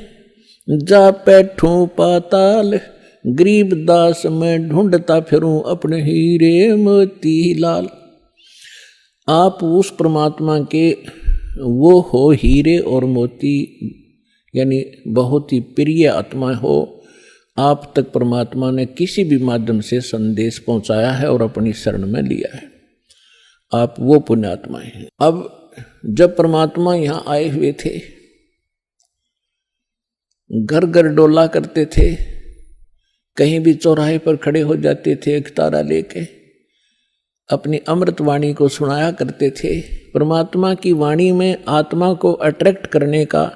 जा बैठूं पाताल, गरीबदास मैं ढूंढता फिरूं अपने हीरे मोती लाल। आप उस परमात्मा के वो हो हीरे और मोती, यानी बहुत ही प्रिय आत्मा हो। आप तक परमात्मा ने किसी भी माध्यम से संदेश पहुंचाया है और अपनी शरण में लिया है। आप वो पुण्यात्माएं हैं। अब जब परमात्मा यहाँ आए हुए थे, घर घर डोला करते थे, कहीं भी चौराहे पर खड़े हो जाते थे, एक तारा लेके अपनी अमृत वाणी को सुनाया करते थे। परमात्मा की वाणी में आत्मा को अट्रैक्ट करने का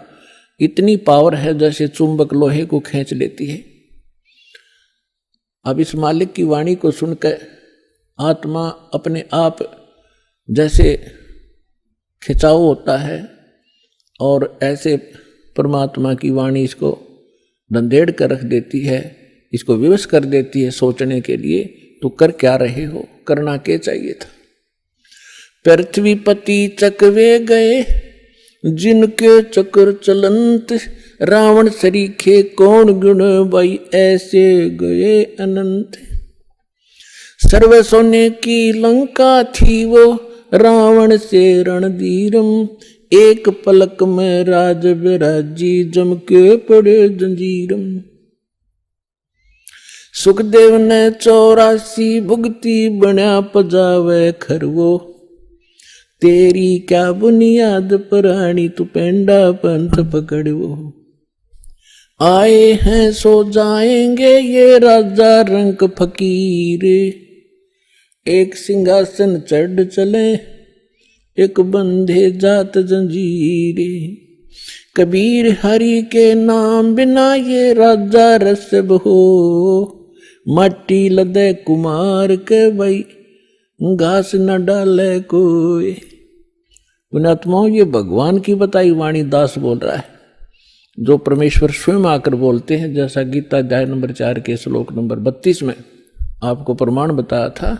इतनी पावर है जैसे चुंबक लोहे को खींच लेती है। अब इस मालिक की वाणी को सुनकर आत्मा अपने आप जैसे खिंचाव होता है और ऐसे परमात्मा की वाणी इसको धंधेड़ कर रख देती है, इसको विवश कर देती है सोचने के लिए। तो कर क्या रहे हो, करना क्या चाहिए था। पृथ्वीपति चकवे गए जिनके चक्र चलंत, रावण सरीखे कौन गुण भाई ऐसे गए अनंत। सर्व सोने की लंका थी वो रावण से रणधीरम, एक पलक में राज विराजी जम के पड़े जंजीरम। सुखदेव ने 84 भुगती बना पजावे खरवो, तेरी क्या बुनियाद प्राणी तू पेंडा पंथ पकड़ो। आए हैं सो जाएंगे ये राजा रंग फकीर, एक सिंहासन चढ़ चले एक बंधे जात जंजीर। कबीर हरि के नाम बिना ये राजा रसब हो, माटी लदे कुमार के भाई घास न डाले कोई। पुण्यात्माओं, ये भगवान की बताई वाणी दास बोल रहा है, जो परमेश्वर स्वयं आकर बोलते हैं। जैसा गीता अध्याय नंबर 4 के श्लोक नंबर 32 में आपको प्रमाण बताया था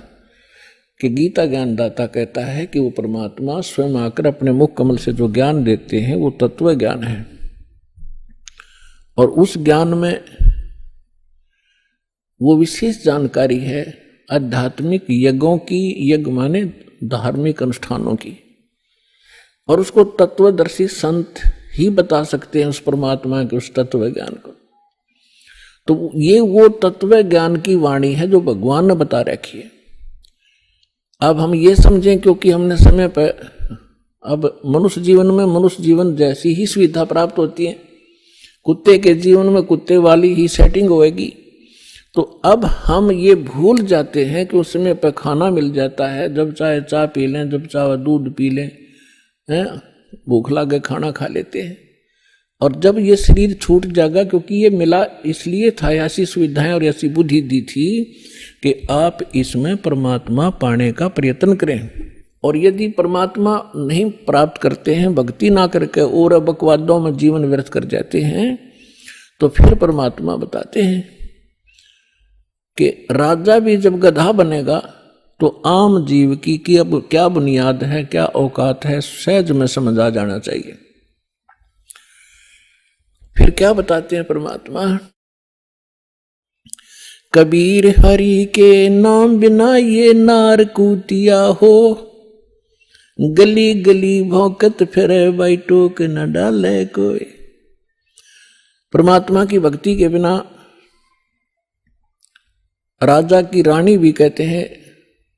कि गीता ज्ञानदाता कहता है कि वो परमात्मा स्वयं आकर अपने मुख कमल से जो ज्ञान देते हैं वो तत्व ज्ञान है। और उस ज्ञान में वो विशेष जानकारी है आध्यात्मिक यज्ञों की, यज्ञ माने धार्मिक अनुष्ठानों की, और उसको तत्वदर्शी संत ही बता सकते हैं उस परमात्मा के उस तत्व ज्ञान को। तो ये वो तत्व ज्ञान की वाणी है जो भगवान ने बता रखी है। अब हम ये समझें, क्योंकि हमने समय पर अब मनुष्य जीवन में मनुष्य जीवन जैसी ही सुविधा प्राप्त होती है, कुत्ते के जीवन में कुत्ते वाली ही सेटिंग होएगी। तो अब हम ये भूल जाते हैं कि उस समय पर खाना मिल जाता है, जब चाहे चाय पी लें, जब चाहे दूध पी लें, भूख लगे खाना खा लेते हैं। और जब ये शरीर छूट जाएगा, क्योंकि ये मिला इसलिए था, ऐसी सुविधाएं और ऐसी बुद्धि दी थी कि आप इसमें परमात्मा पाने का प्रयत्न करें। और यदि परमात्मा नहीं प्राप्त करते हैं, भक्ति ना करके और बकवादों में जीवन व्यर्थ कर जाते हैं, तो फिर परमात्मा बताते हैं कि राजा भी जब गधा बनेगा तो आम जीव की अब क्या बुनियाद है, क्या औकात है, सहज में समझ आ जाना चाहिए। फिर क्या बताते हैं परमात्मा, कबीर हरि के नाम बिना ये नार कूतिया हो, गली गली भौंकत फिरे भाई टोक न डाले कोई। परमात्मा की भक्ति के बिना राजा की रानी भी कहते हैं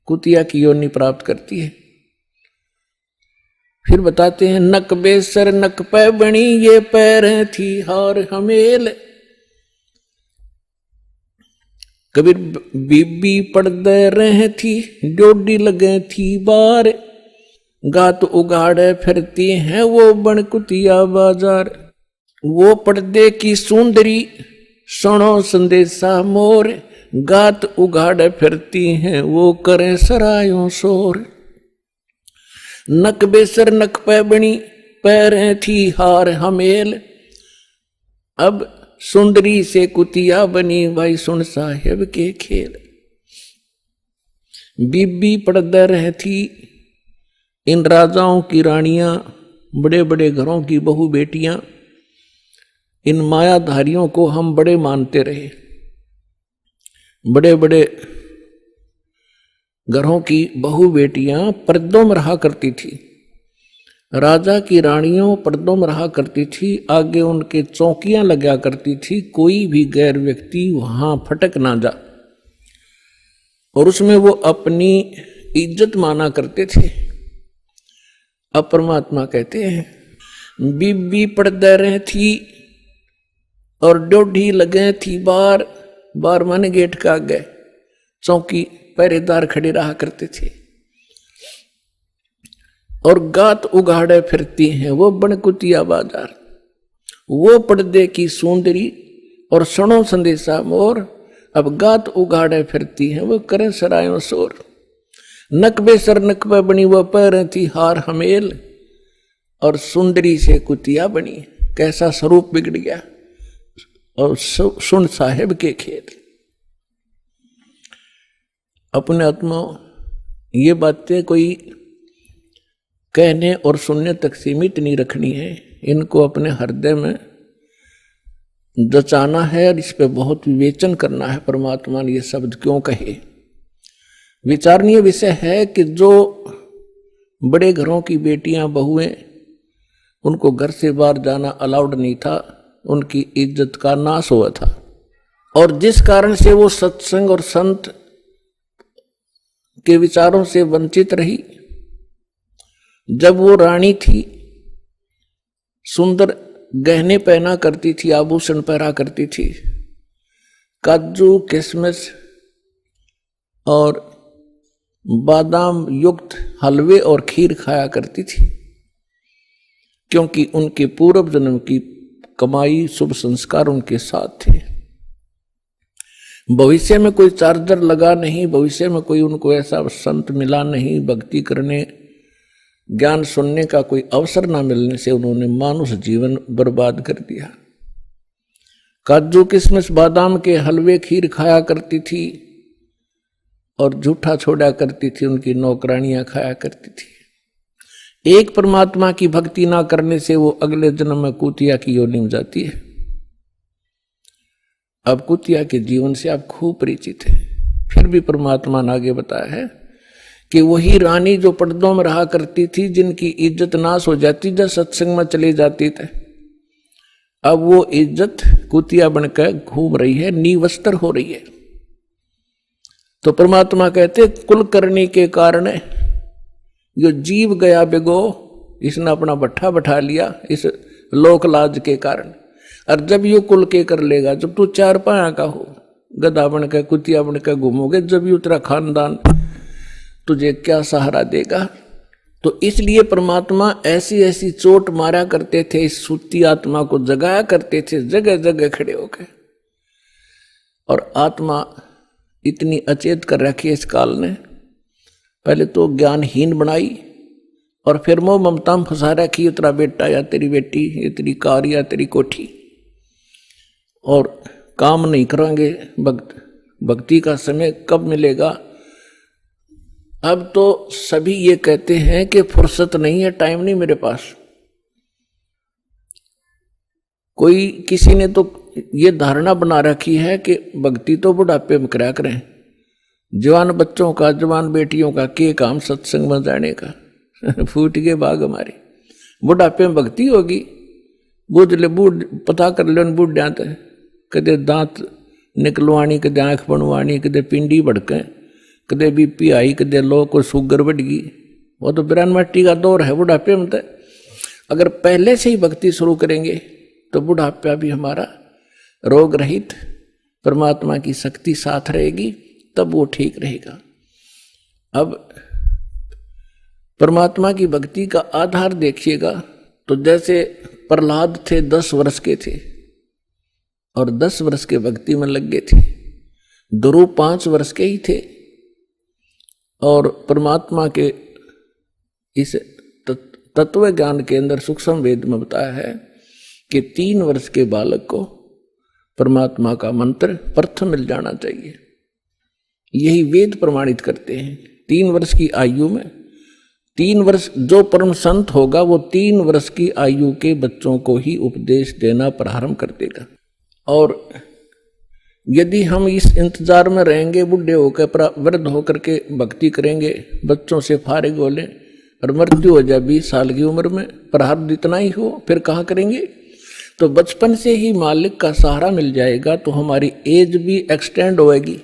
कुतिया की योनि प्राप्त करती है। फिर बताते हैं, नक बेसर नक पे बनी ये पैर थी हार हमेल, कबीर बीबी पड़दे रहे थी डोडी लगे थी बार, गात उगाड़े फिरती हैं वो बन कुतिया बाजार। वो पर्दे की सुंदरी सुनो संदेशा मोर, गात उगाड़े फिरती हैं वो करें सरायों शोर। नक बेसर नक पे बनी पैरें थी हार हमेल। अब सुंदरी से कुतिया बनी, भाई सुन साहेब के खेल। बीबी पड़दे रहती इन राजाओं की रानियां, बड़े बड़े घरों की बहू बेटियां, इन मायाधारियों को हम बड़े मानते रहे। बड़े बड़े घरों की बहू बेटियां पर्दों में रहा करती थी, राजा की रानियों पर्दों में रहा करती थी, आगे उनके चौकियां लगा करती थी, कोई भी गैर व्यक्ति वहां फटक ना जा, और उसमें वो अपनी इज्जत माना करते थे। अब परमात्मा कहते हैं बीबी पर्दे रह थी और डोढ़ी लगे थी बार बार, मन गेट का गए चौकी पहरेदार खड़े रहा करते थे, और गात उगाड़े फिरती हैं वो बनकुतिया बाजार, वो पर्दे की सुंदरी और सणो संदेशा मोर, अब गात उगाड़े फिरती हैं वो करे सरायों शोर। नकबे सर नकबे बनी वो पैर थी हार हमेल, और सुंदरी से कुतिया बनी, कैसा स्वरूप बिगड़ गया, और सुन साहेब के खेल। अपने आत्मा ये बातें कोई कहने और सुनने तक सीमित नहीं रखनी है, इनको अपने हृदय में जचाना है और इस पे बहुत विवेचन करना है। परमात्मा ने ये शब्द क्यों कहे? विचारणीय विषय है कि जो बड़े घरों की बेटियां बहुएं, उनको घर से बाहर जाना अलाउड नहीं था, उनकी इज्जत का नाश हुआ था, और जिस कारण से वो सत्संग और संत के विचारों से वंचित रही। जब वो रानी थी, सुंदर गहने पहना करती थी, आभूषण पहना करती थी, काजू किशमिश और बादाम युक्त हलवे और खीर खाया करती थी, क्योंकि उनके पूर्व जन्म की कमाई शुभ संस्कार उनके साथ थे। भविष्य में कोई चार्जर लगा नहीं, भविष्य में कोई उनको ऐसा संत मिला नहीं, भक्ति करने ज्ञान सुनने का कोई अवसर ना मिलने से उन्होंने मानुष जीवन बर्बाद कर दिया। काजू किशमिश बादाम के हलवे खीर खाया करती थी और झूठा छोड़ा करती थी, उनकी नौकरानियां खाया करती थी। एक परमात्मा की भक्ति ना करने से वो अगले जन्म में कुतिया की योनि में जाती है। अब कुतिया के जीवन से आप खूब परिचित हैं, फिर भी परमात्मा ने आगे बताया है कि वही रानी जो पर्दों में रहा करती थी, जिनकी इज्जत नाश हो जाती जब सत्संग में चले जाती थे, अब वो इज्जत कुतिया बनकर घूम रही है, निवस्त्र हो रही है। तो परमात्मा कहते कुलकर्णी के कारण जो जीव गया बिगो, इसने अपना भट्ठा बैठा लिया इस लोक लाज के कारण। और जब ये कुल के कर लेगा, जब तू चार पाया का हो, गधा बनकर कुतिया बनकर घूमोगे, जब ये तेरा खानदान तुझे क्या सहारा देगा? तो इसलिए परमात्मा ऐसी ऐसी चोट मारा करते थे, इस सुती आत्मा को जगाया करते थे जगह जगह खड़े होकर। और आत्मा इतनी अचेत कर रखी है इस काल ने, पहले तो ज्ञानहीन बनाई और फिर मोह ममता में फंसा रखी, तेरा बेटा या तेरी बेटी, ये तेरी कार या तेरी कोठी, और काम नहीं करेंगे, भक्ति का समय कब मिलेगा? अब तो सभी ये कहते हैं कि फुर्सत नहीं है, टाइम नहीं मेरे पास। कोई किसी ने तो ये धारणा बना रखी है कि भक्ति तो बुढ़ापे में करा करें, जवान बच्चों का, जवान बेटियों का के काम सत्संग में जाने का। फूट गए भाग हमारे, बुढ़ापे में भक्ति होगी? बूझ ले, बूढ़ पता कर ले बूढ़ कदे दांत निकलवानी, कदे आंख बनवानी, कदे पिंडी भड़के, कदे बीपी आई, कदे लो को शुगर बढ़ गई। वो तो बिरानवाटी का दौर है बुढ़ापे में। अगर पहले से ही भक्ति शुरू करेंगे तो बुढ़ापा भी हमारा रोग रहित, परमात्मा की शक्ति साथ रहेगी, तब वो ठीक रहेगा। अब परमात्मा की भक्ति का आधार देखिएगा तो जैसे प्रहलाद थे 10 वर्ष के थे और 10 वर्ष के भक्ति में लग गए थे। ध्रुव 5 वर्ष के ही थे और परमात्मा के इस तत्व ज्ञान के अंदर सूक्ष्म वेद में बताया है कि 3 वर्ष के बालक को परमात्मा का मंत्र प्रथम मिल जाना चाहिए। यही वेद प्रमाणित करते हैं। 3 वर्ष की आयु में 3 वर्ष जो परम संत होगा वो 3 वर्ष की आयु के बच्चों को ही उपदेश देना प्रारंभ कर देगा। और यदि हम इस इंतजार में रहेंगे, बूढ़े होकर वृद्ध होकर के भक्ति करेंगे, बच्चों से फारिग हो लें और मृत्यु हो जाए 20 साल की उम्र में, प्रारब्ध इतना ही हो, फिर कहाँ करेंगे? तो बचपन से ही मालिक का सहारा मिल जाएगा तो हमारी एज भी एक्सटेंड होएगी,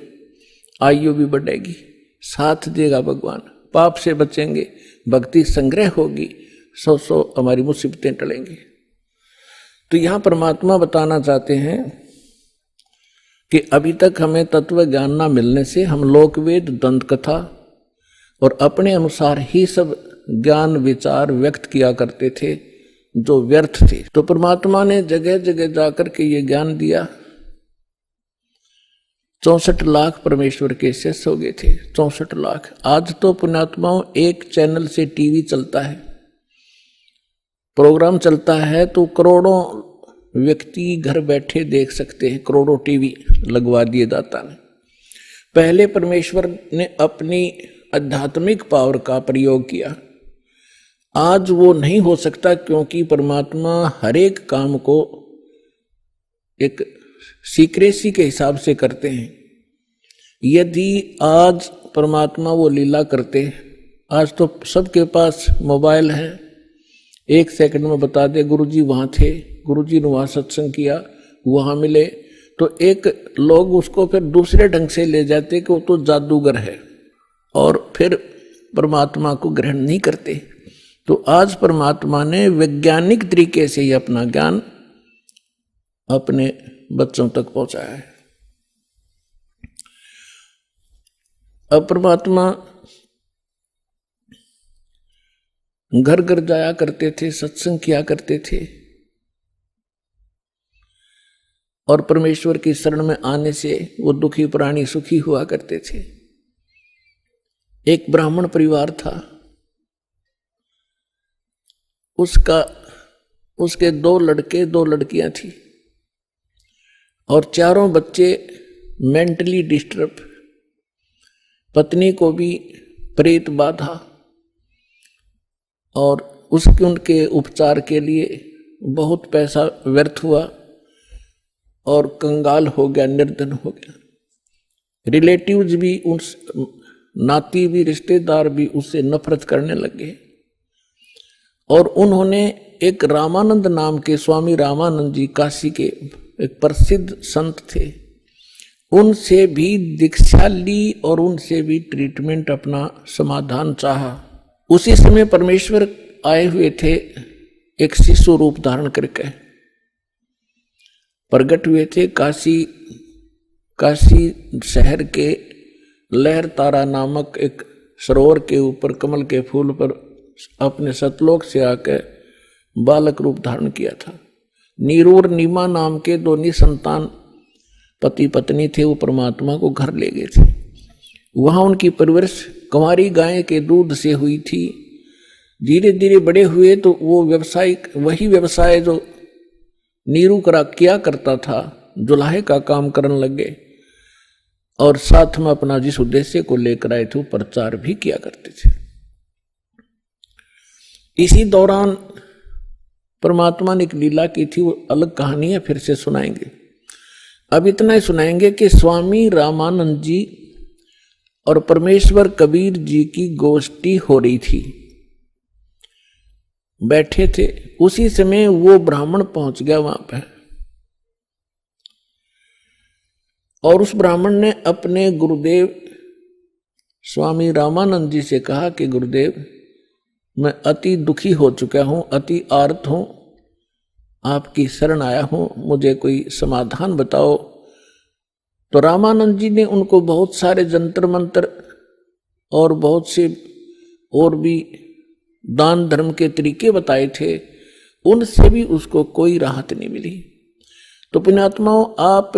आयु भी बढ़ेगी, साथ देगा भगवान, पाप से बचेंगे, भक्ति संग्रह होगी, 100 हमारी मुसीबतें टलेंगी। तो यहाँ परमात्मा बताना चाहते हैं कि अभी तक हमें तत्व ज्ञान ना मिलने से हम लोकवेद, दंत कथा और अपने अनुसार ही सब ज्ञान विचार व्यक्त किया करते थे जो व्यर्थ थे। तो परमात्मा ने जगह जगह जाकर के ये ज्ञान दिया। 64 लाख परमेश्वर के शिष्य हो गए थे, 64 लाख। आज तो पुण्यात्माओं एक चैनल से टीवी चलता है, प्रोग्राम चलता है तो करोड़ों व्यक्ति घर बैठे देख सकते हैं, करोड़ों टीवी लगवा दिए दाता ने। पहले परमेश्वर ने अपनी आध्यात्मिक पावर का प्रयोग किया, आज वो नहीं हो सकता क्योंकि परमात्मा हर एक काम को एक सीक्रेसी के हिसाब से करते हैं। यदि आज परमात्मा वो लीला करते, आज तो सबके पास मोबाइल है, 1 सेकंड में बता दे गुरुजी वहाँ थे, गुरुजी ने वहाँ सत्संग किया, वहाँ मिले, तो एक लोग उसको फिर दूसरे ढंग से ले जाते कि वो तो जादूगर है और फिर परमात्मा को ग्रहण नहीं करते। तो आज परमात्मा ने वैज्ञानिक तरीके से ही अपना ज्ञान अपने बच्चों तक पहुंचाया है। अब परमात्मा घर घर जाया करते थे, सत्संग किया करते थे और परमेश्वर की शरण में आने से वो दुखी प्राणी सुखी हुआ करते थे। एक ब्राह्मण परिवार था, उसके 2 लड़के 2 लड़कियां थी और चारों बच्चे मेंटली डिस्टर्ब, पत्नी को भी प्रेत बाधा और उनके उपचार के लिए बहुत पैसा व्यर्थ हुआ और कंगाल हो गया, निर्धन हो गया। रिलेटिव्स भी, उस नाती भी, रिश्तेदार भी उससे नफरत करने लगे और उन्होंने एक रामानंद नाम के स्वामी रामानंद जी, काशी के एक प्रसिद्ध संत थे, उनसे भी दीक्षा ली और उनसे भी ट्रीटमेंट अपना समाधान चाहा। उसी समय परमेश्वर आए हुए थे, एक शिशु रूप धारण करके प्रकट हुए थे। काशी शहर के लहर तारा नामक एक सरोवर के ऊपर कमल के फूल पर अपने सतलोक से आकर बालक रूप धारण किया था। नीरू और नीमा नाम के 2 निसंतान पति पत्नी थे, वो परमात्मा को घर ले गए थे। वहां उनकी परवरिश कुंवारी गाय के दूध से हुई थी। धीरे धीरे बड़े हुए तो वो वही व्यवसाय जो नीरू किया करता था, जुलाहे का काम करने लगे और साथ में अपना जिस उद्देश्य को लेकर आए थे वो प्रचार भी किया करते थे। इसी दौरान परमात्मा ने एक लीला की थी, वो अलग कहानी है, फिर से सुनाएंगे। अब इतना ही सुनाएंगे कि स्वामी रामानंद जी और परमेश्वर कबीर जी की गोष्ठी हो रही थी, बैठे थे। उसी समय वो ब्राह्मण पहुंच गया वहां पे और उस ब्राह्मण ने अपने गुरुदेव स्वामी रामानंद जी से कहा कि गुरुदेव, मैं अति दुखी हो चुका हूं, अति आर्त हूं, आपकी शरण आया हूं, मुझे कोई समाधान बताओ। तो रामानंद जी ने उनको बहुत सारे जंतर मंत्र और बहुत से और भी दान धर्म के तरीके बताए थे, उनसे भी उसको कोई राहत नहीं मिली। तो पुण्यात्माओं, आप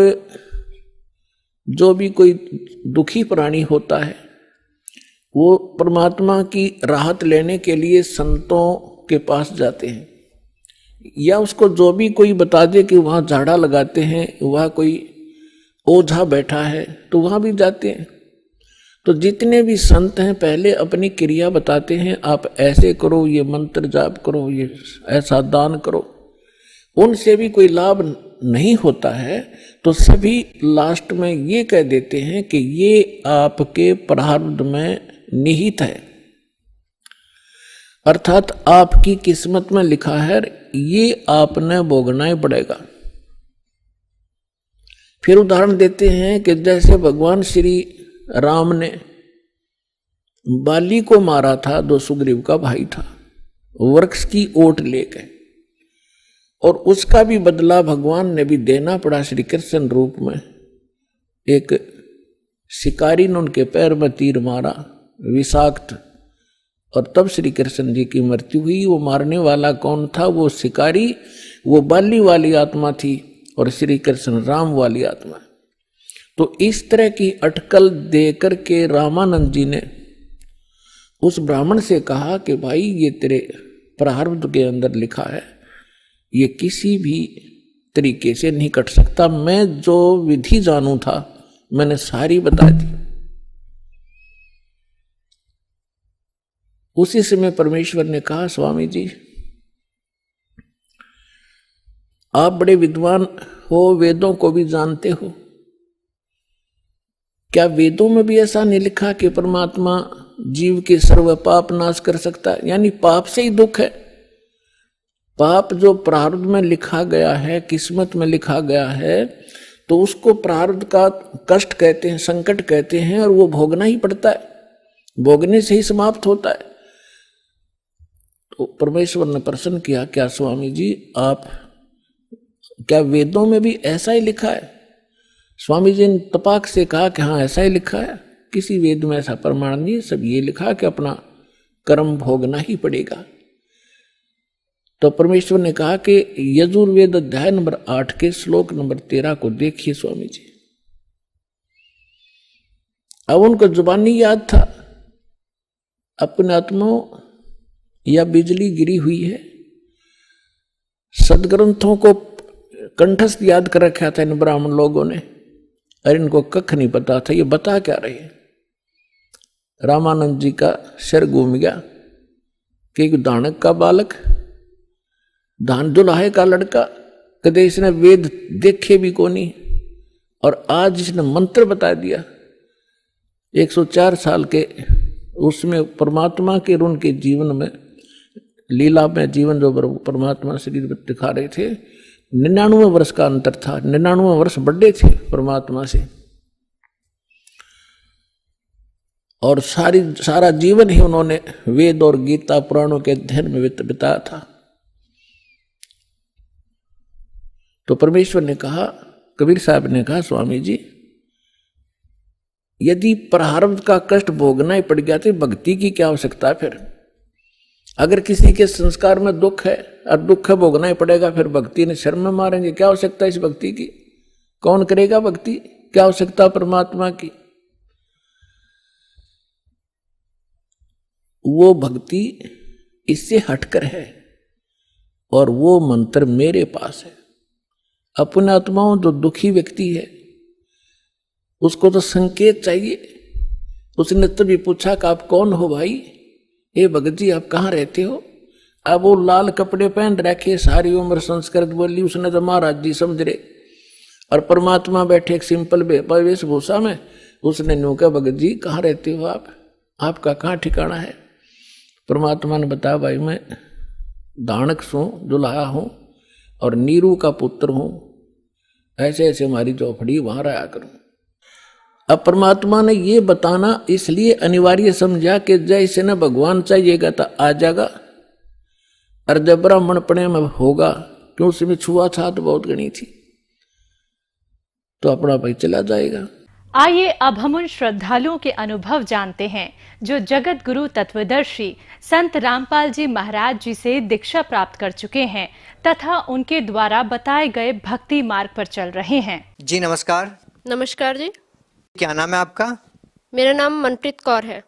जो भी कोई दुखी प्राणी होता है वो परमात्मा की राहत लेने के लिए संतों के पास जाते हैं। या उसको जो भी कोई बता दे कि वहाँ झाड़ा लगाते हैं, वहाँ कोई ओझा बैठा है, तो वहाँ भी जाते हैं। तो जितने भी संत हैं पहले अपनी क्रिया बताते हैं, आप ऐसे करो, ये मंत्र जाप करो, ये ऐसा दान करो। उनसे भी कोई लाभ नहीं होता है तो सभी लास्ट में ये कह देते हैं कि ये आपके प्रारब्ध में निहित है, अर्थात आपकी किस्मत में लिखा है, ये आपने भोगना ही पड़ेगा। फिर उदाहरण देते हैं कि जैसे भगवान श्री राम ने बाली को मारा था, जो सुग्रीव का भाई था, वृक्ष की ओट लेकर, और उसका भी बदला भगवान ने भी देना पड़ा श्री कृष्ण रूप में। एक शिकारी ने उनके पैर में तीर मारा विषाक्त, और तब श्री कृष्ण जी की मृत्यु हुई। वो मारने वाला कौन था? वो शिकारी, वो बाली वाली आत्मा थी, और श्री कृष्ण राम वाली आत्मा। तो इस तरह की अटकल देकर के रामानंद जी ने उस ब्राह्मण से कहा कि भाई ये तेरे प्रारब्ध के अंदर लिखा है, ये किसी भी तरीके से नहीं कट सकता। मैं जो विधि जानू था मैंने सारी बता दी। उसी समय परमेश्वर ने कहा, स्वामी जी आप बड़े विद्वान हो, वेदों को भी जानते हो, क्या वेदों में भी ऐसा नहीं लिखा कि परमात्मा जीव के सर्व पाप नाश कर सकता है? यानी पाप से ही दुख है। पाप जो प्रारब्ध में लिखा गया है, किस्मत में लिखा गया है, तो उसको प्रारब्ध का कष्ट कहते हैं, संकट कहते हैं, और वो भोगना ही पड़ता है, भोगने से ही समाप्त होता है। तो परमेश्वर ने प्रश्न किया, क्या स्वामी जी आप, क्या वेदों में भी ऐसा ही लिखा है? स्वामी जी ने तपाक से कहा कि हाँ ऐसा ही लिखा है, किसी वेद में ऐसा प्रमाण नहीं, सब ये लिखा कि अपना कर्म भोगना ही पड़ेगा। तो परमेश्वर ने कहा कि यजुर्वेद अध्याय नंबर 8 के श्लोक नंबर 13 को देखिए स्वामी जी। अब उनको जुबानी याद था, अपने आत्माओं या बिजली गिरी हुई है, सदग्रंथों को कंठस्थ याद कर रखा था इन ब्राह्मण लोगों ने, और इनको कख नहीं पता था ये बता क्या रहे हैं। रामानंद जी का सिर घूम गया कि दानक का बालक, धान दुलाहे का लड़का, कदे इसने वेद देखे भी को नहीं, और आज इसने मंत्र बता दिया। 104 साल के उसमें परमात्मा के उनके जीवन में, लीला में जीवन जो परमात्मा शरीर में दिखा रहे थे, 99 वर्ष का अंतर था, 99 वर्ष बड़े थे परमात्मा से, और सारा जीवन ही उन्होंने वेद और गीता पुराणों के अध्ययन में बिताया था। तो परमेश्वर ने कहा, कबीर साहब ने कहा, स्वामी जी यदि प्रारब्ध का कष्ट भोगना ही पड़ गया तो भक्ति की क्या आवश्यकता है? फिर अगर किसी के संस्कार में दुख है और दुख है भोगना ही पड़ेगा, फिर भक्ति ने शर्म में मारेंगे, क्या आवश्यकता इस भक्ति की? कौन करेगा भक्ति? क्या आवश्यकता परमात्मा की? वो भक्ति इससे हटकर है, और वो मंत्र मेरे पास है। अपने आत्माओं जो दुखी व्यक्ति है उसको तो संकेत चाहिए। उसने तभी पूछा कि आप कौन हो भाई? ए भगत जी आप कहाँ रहते हो? अब वो लाल कपड़े पहन रखे, सारी उम्र संस्कृत बोली, उसने तो महाराज जी समझ रहे, और परमात्मा बैठे एक सिंपल वेशभूषा में। उसने न्यू कहा, भगत जी कहाँ रहते हो आप? आपका कहाँ ठिकाना है? परमात्मा ने बताया, भाई मैं दानक सू दुल्हा हूँ और नीरू का पुत्र हूँ, ऐसे ऐसे हमारी चौपड़ी वहां रहा करूं। अब परमात्मा ने ये बताना इसलिए अनिवार्य समझा कि जैसे न भगवान चाहिएगा तो आ जाएगा, और जब ब्राह्मण पने में होगा, क्यों उसमें छुआछूत बहुत गणी थी, तो अपना भाई चला जाएगा। आइए अब हम उन श्रद्धालुओं के अनुभव जानते हैं जो जगत गुरु तत्वदर्शी संत रामपाल जी महाराज जी से दीक्षा प्राप्त कर चुके हैं तथा उनके द्वारा बताए गए भक्ति मार्ग पर चल रहे हैं। जी नमस्कार। नमस्कार जी। क्या नाम है आपका? मेरा नाम मनप्रीत कौर है।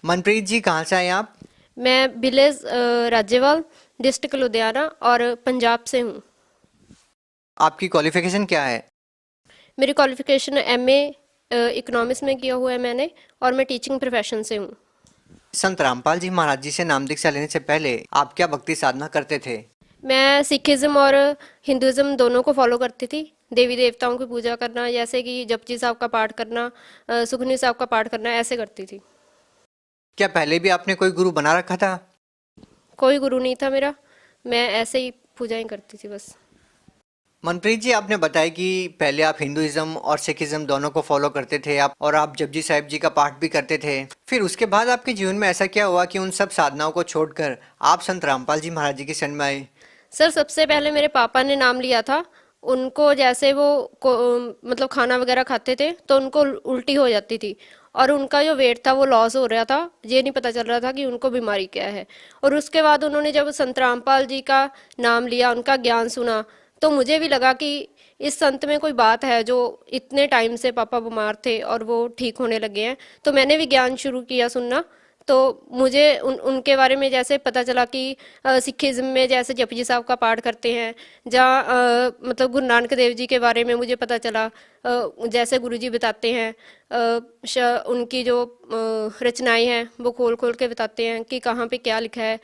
मनप्रीत जी कहाँ से आए आप? मैं विलेज राज्यवाल डिस्ट्रिक्ट लुधियाना और पंजाब से हूँ। आपकी क्वालिफिकेशन क्या है? मेरी क्वालिफिकेशन एमए इकोनॉमिक्स में किया हुआ है मैंने, और मैं टीचिंग प्रोफेशन से हूँ। संत रामपाल जी महाराज जी से नाम दीक्षा लेने से पहले आप क्या भक्ति साधना करते थे? मैं सिखिज़्म और हिंदुज़्म दोनों को फॉलो करती थी। देवी देवताओं की पूजा करना, जैसे कि जपजी साहब का पाठ करना, सुखमनी साहब का पाठ करना, ऐसे करती थी। क्या पहले भी आपने कोई गुरु बना रखा था? कोई गुरु नहीं था मेरा, मैं ऐसे ही पूजाएं करती थी बस। मनप्रीत जी, आपने बताया कि पहले आप हिंदुइज्म और सिखिज्म दोनों को फॉलो करते थे आप जपजी साहिब जी का पाठ भी करते थे। फिर उसके बाद आपके जीवन में ऐसा क्या हुआ कि उन सब साधनाओं को छोड़कर आप संत रामपाल जी महाराज जी की शरण में आए? सर, सबसे पहले मेरे पापा ने नाम लिया था। उनको जैसे वो मतलब खाना वगैरह खाते थे तो उनको उल्टी हो जाती थी, और उनका जो वेट था वो लॉस हो रहा था। ये नहीं पता चल रहा था कि उनको बीमारी क्या है। और उसके बाद उन्होंने जब संत रामपाल जी का नाम लिया, उनका ज्ञान सुना, तो मुझे भी लगा कि इस संत में कोई बात है। जो इतने टाइम से पापा बीमार थे और वो ठीक होने लगे हैं, तो मैंने भी ज्ञान शुरू किया सुनना। तो मुझे उनके बारे में जैसे पता चला कि सिखिज्म में जैसे जपजी साहब का पाठ करते हैं, जहाँ मतलब गुरु नानक देव जी के बारे में मुझे पता चला। जैसे गुरुजी बताते हैं, उनकी जो रचनाएं हैं वो खोल खोल के बताते हैं कि कहाँ पे क्या लिखा है।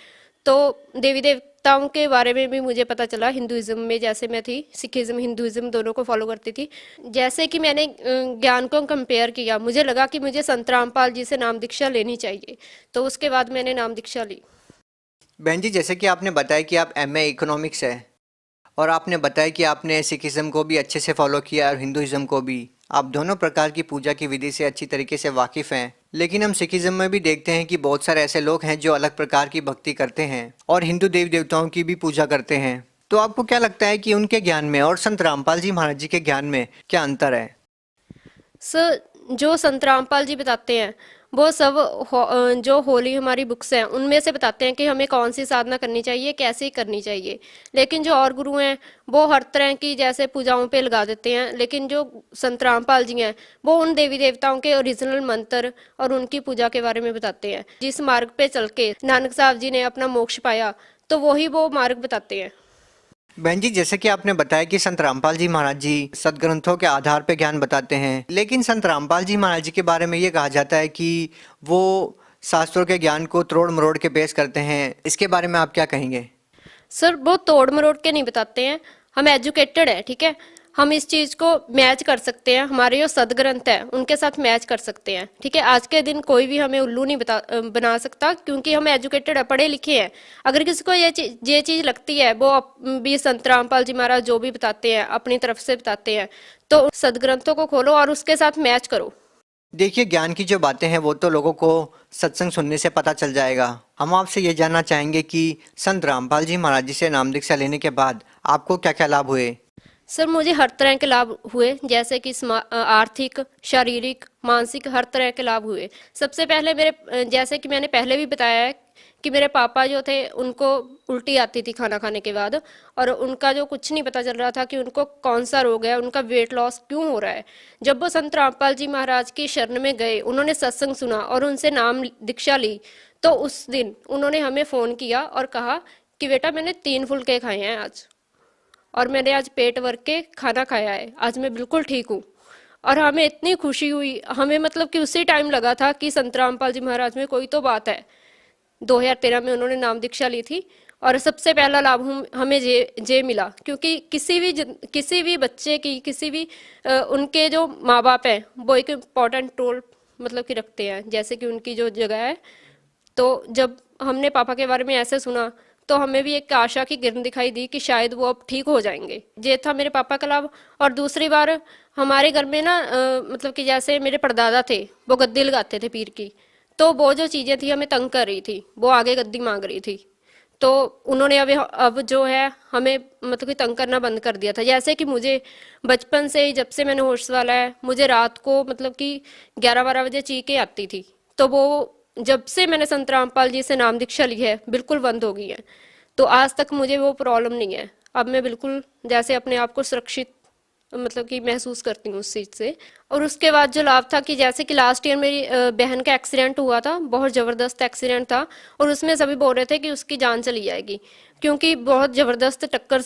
तो देवी देवताओं के बारे में भी मुझे पता चला। हिंदुइज्म में जैसे मैं थी, सिखिज्म हिंदुइज्म दोनों को फॉलो करती थी। जैसे कि मैंने ज्ञान को कंपेयर किया, मुझे लगा कि मुझे संत रामपाल जी से नाम दीक्षा लेनी चाहिए, तो उसके बाद मैंने नाम दीक्षा ली। बहन जी, जैसे कि आपने बताया कि आप एमए इकोनॉमिक्स है और आपने बताया कि आपने सिखिज्म को भी अच्छे से फॉलो किया और हिंदुइज्म को भी। आप दोनों प्रकार की पूजा की विधि से अच्छी तरीके से वाकिफ़ हैं। लेकिन हम सिखिज्म में भी देखते हैं कि बहुत सारे ऐसे लोग हैं जो अलग प्रकार की भक्ति करते हैं और हिंदू देवी देवताओं की भी पूजा करते हैं। तो आपको क्या लगता है कि उनके ज्ञान में और संत रामपाल जी महाराज जी के ज्ञान में क्या अंतर है? सर, जो संत रामपाल जी बताते हैं वो सब जो होली हमारी बुक्स हैं उनमें से बताते हैं कि हमें कौन सी साधना करनी चाहिए, कैसे करनी चाहिए। लेकिन जो और गुरु हैं वो हर तरह की जैसे पूजाओं पे लगा देते हैं। लेकिन जो संत रामपाल जी हैं वो उन देवी देवताओं के ओरिजिनल मंत्र और उनकी पूजा के बारे में बताते हैं। जिस मार्ग पे चल के नानक साहब जी ने अपना मोक्ष पाया, तो वही वो मार्ग बताते हैं। बहन जी, जैसे कि आपने बताया कि संत रामपाल जी महाराज जी सदग्रंथों के आधार पर ज्ञान बताते हैं, लेकिन संत रामपाल जी महाराज जी के बारे में ये कहा जाता है कि वो शास्त्रों के ज्ञान को तोड़ मरोड़ के पेश करते हैं। इसके बारे में आप क्या कहेंगे? सर, वो तोड़ मरोड़ के नहीं बताते हैं। हम एजुकेटेड है, ठीक है, हम इस चीज़ को मैच कर सकते हैं। हमारे जो सदग्रंथ है उनके साथ मैच कर सकते हैं, ठीक है। आज के दिन कोई भी हमें उल्लू नहीं बना सकता, क्योंकि हम एजुकेटेड है, पढ़े लिखे हैं। अगर किसी को ये चीज़ लगती है, वो भी संत रामपाल जी महाराज जो भी बताते हैं अपनी तरफ से बताते हैं, तो सदग्रंथों को खोलो और उसके साथ मैच करो। देखिए, ज्ञान की जो बातें हैं वो तो लोगों को सत्संग सुनने से पता चल जाएगा। हम आपसे ये जानना चाहेंगे कि संत रामपाल जी महाराज जी से नाम दीक्षा लेने के बाद आपको क्या क्या लाभ हुए? सर, मुझे हर तरह के लाभ हुए, जैसे कि आर्थिक, शारीरिक, मानसिक, हर तरह के लाभ हुए। सबसे पहले मेरे जैसे कि मैंने पहले भी बताया है कि मेरे पापा जो थे उनको उल्टी आती थी खाना खाने के बाद, और उनका जो कुछ नहीं पता चल रहा था कि उनको कौन सा रोग है, उनका वेट लॉस क्यों हो रहा है। जब वो संत रामपाल जी महाराज की शरण में गए, उन्होंने सत्संग सुना और उनसे नाम दीक्षा ली, तो उस दिन उन्होंने हमें फ़ोन किया और कहा कि बेटा, मैंने 3 फुलके खाए हैं आज, और मैंने आज पेट भर के खाना खाया है, आज मैं बिल्कुल ठीक हूँ। और हमें इतनी खुशी हुई, हमें मतलब कि उसी टाइम लगा था कि संत रामपाल जी महाराज में कोई तो बात है। 2013 में उन्होंने नाम दीक्षा ली थी, और सबसे पहला लाभ हमें जे मिला, क्योंकि किसी भी बच्चे की, किसी भी उनके जो माँ बाप हैं वो एक इम्पॉर्टेंट रोल मतलब कि रखते हैं, जैसे कि उनकी जो जगह है। तो जब हमने पापा के बारे में ऐसे सुना, तो हमें भी एक आशा की किरण दिखाई दी कि शायद वो अब ठीक हो जाएंगे। ये था मेरे पापा का लाभ। और दूसरी बार हमारे घर में ना मतलब कि जैसे मेरे परदादा थे, वो गद्दी लगाते थे पीर की, तो वो जो चीज़ें थी हमें तंग कर रही थी, वो आगे गद्दी मांग रही थी, तो उन्होंने अब जो है हमें मतलब कि तंग करना बंद कर दिया था। जैसे कि मुझे बचपन से ही, जब से मैंने होश वाला है, मुझे रात को मतलब कि 11-12 बजे चीखें आती थी, तो वो जब से मैंने संत रामपाल जी से नाम दीक्षा ली है बिल्कुल बंद हो गई है। तो आज तक मुझे वो प्रॉब्लम नहीं है। अब मैं बिल्कुल जैसे अपने आप को सुरक्षित मतलब कि महसूस करती हूँ उस चीज़ से। और उसके बाद जो लाभ था कि जैसे कि लास्ट ईयर मेरी बहन का एक्सीडेंट हुआ था, बहुत ज़बरदस्त एक्सीडेंट था, और उसमें सभी बोल रहे थे कि उसकी जान चली जाएगी, क्योंकि बहुत ज़बरदस्त टक्कर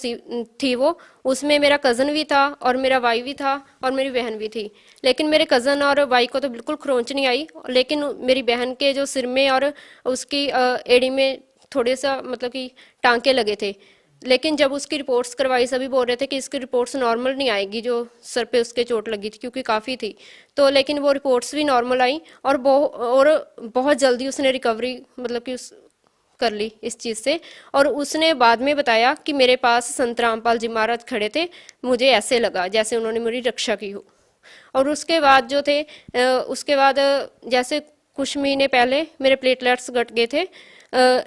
थी वो। उसमें मेरा कज़न भी था और मेरा भाई भी था और मेरी बहन भी थी। लेकिन मेरे कज़न और भाई को तो बिल्कुल खरोंच नहीं आई, लेकिन मेरी बहन के जो सिर में और उसकी एड़ी में थोड़े सा मतलब कि टांके लगे थे। लेकिन जब उसकी रिपोर्ट्स करवाई, सभी बोल रहे थे कि इसकी रिपोर्ट्स नॉर्मल नहीं आएगी, जो सर पे उसके चोट लगी थी, क्योंकि काफ़ी थी। तो लेकिन वो रिपोर्ट्स भी नॉर्मल आई और बहुत जल्दी उसने रिकवरी मतलब कि उस कर ली इस चीज़ से। और उसने बाद में बताया कि मेरे पास संत रामपाल जी महाराज खड़े थे, मुझे ऐसे लगा जैसे उन्होंने मेरी रक्षा की हो। और उसके बाद जो थे उसके बाद जैसे कुछ महीने पहले मेरे प्लेटलेट्स घट गए थे,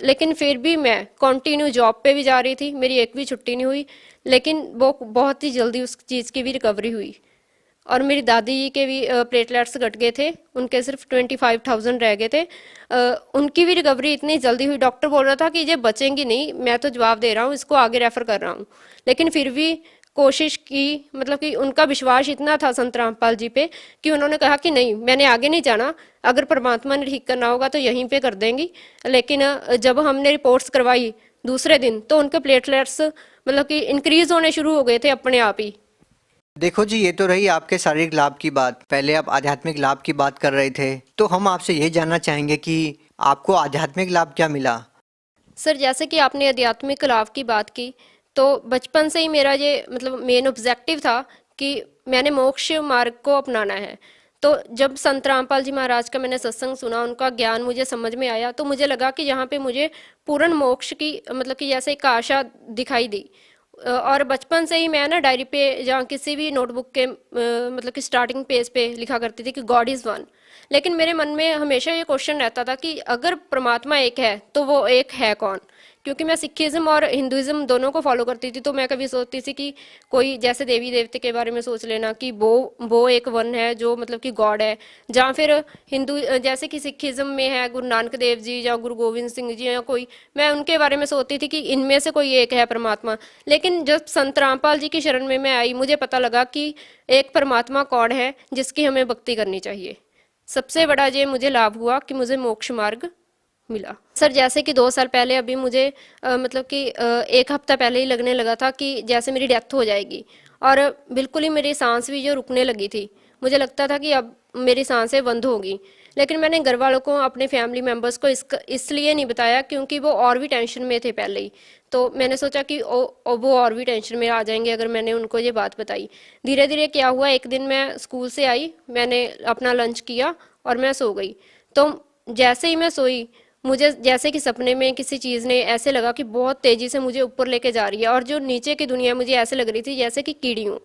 लेकिन फिर भी मैं कंटिन्यू जॉब पे भी जा रही थी, मेरी एक भी छुट्टी नहीं हुई, लेकिन वो बहुत ही जल्दी उस चीज़ की भी रिकवरी हुई। और मेरी दादी जी के भी प्लेटलेट्स घट गए थे, उनके सिर्फ 25,000 रह गए थे, उनकी भी रिकवरी इतनी जल्दी हुई। डॉक्टर बोल रहा था कि ये बचेंगी नहीं, मैं तो जवाब दे रहा हूँ, इसको आगे रेफ़र कर रहा हूँ, लेकिन फिर भी कोशिश की। मतलब कि उनका विश्वास इतना था संत रामपाल जी पे कि उन्होंने कहा कि नहीं, मैंने आगे नहीं जाना, अगर परमात्मा ने ठीक करना होगा तो यहीं पे कर देंगी। लेकिन जब हमने रिपोर्ट्स करवाई दूसरे दिन, तो उनके प्लेटलेट्स मतलब कि इंक्रीज होने शुरू हो गए थे अपने आप ही। देखो जी, ये तो रही आपके शारीरिक लाभ की बात। पहले आप आध्यात्मिक लाभ की बात कर रहे थे, तो हम आपसे ये जानना चाहेंगे कि आपको आध्यात्मिक लाभ क्या मिला? सर, जैसे कि आपने आध्यात्मिक लाभ की बात की, तो बचपन से ही मेरा ये मतलब मेन ऑब्जेक्टिव था कि मैंने मोक्ष मार्ग को अपनाना है। तो जब संत रामपाल जी महाराज का मैंने सत्संग सुना, उनका ज्ञान मुझे समझ में आया, तो मुझे लगा कि यहाँ पे मुझे पूर्ण मोक्ष की मतलब कि जैसे एक आशा दिखाई दी। और बचपन से ही मैं ना डायरी पे या किसी भी नोटबुक के मतलब कि स्टार्टिंग पेज पे लिखा करती थी कि गॉड इज़ वन। लेकिन मेरे मन में हमेशा ये क्वेश्चन रहता था कि अगर परमात्मा एक है तो वो एक है कौन? क्योंकि मैं सिखिज़्म और हिंदुज़्म दोनों को फॉलो करती थी, तो मैं कभी सोचती थी कि कोई जैसे देवी देवते के बारे में सोच लेना कि वो एक वन है जो मतलब कि गॉड है, या फिर हिंदू जैसे कि सिखिज़्म में है गुरु नानक देव जी या गुरु गोविंद सिंह जी या कोई, मैं उनके बारे में सोचती थी कि इनमें से कोई एक है परमात्मा। लेकिन जब संत रामपाल जी की शरण में मैं आई, मुझे पता लगा कि एक परमात्मा कौन है जिसकी हमें भक्ति करनी चाहिए। सबसे बड़ा ये मुझे लाभ हुआ कि मुझे मोक्ष मार्ग मिला। सर, जैसे कि 2 साल पहले अभी मुझे मतलब कि 1 हफ्ता पहले ही लगने लगा था कि जैसे मेरी डेथ हो जाएगी, और बिल्कुल ही मेरी सांस भी जो रुकने लगी थी, मुझे लगता था कि अब मेरी सांसें बंद होगी। लेकिन मैंने घर वालों को, अपने फैमिली मेम्बर्स को इसलिए नहीं बताया क्योंकि वो और भी टेंशन में थे पहले ही। तो मैंने सोचा कि वो और भी टेंशन में आ जाएंगे अगर मैंने उनको ये बात बताई। धीरे धीरे क्या हुआ, एक दिन मैं स्कूल से आई, मैंने अपना लंच किया और मैं सो गई। तो जैसे ही मैं सोई, मुझे जैसे कि सपने में किसी चीज़ ने ऐसे लगा कि बहुत तेज़ी से मुझे ऊपर लेके जा रही है, और जो नीचे की दुनिया मुझे ऐसे लग रही थी जैसे कि कीड़ी हूँ।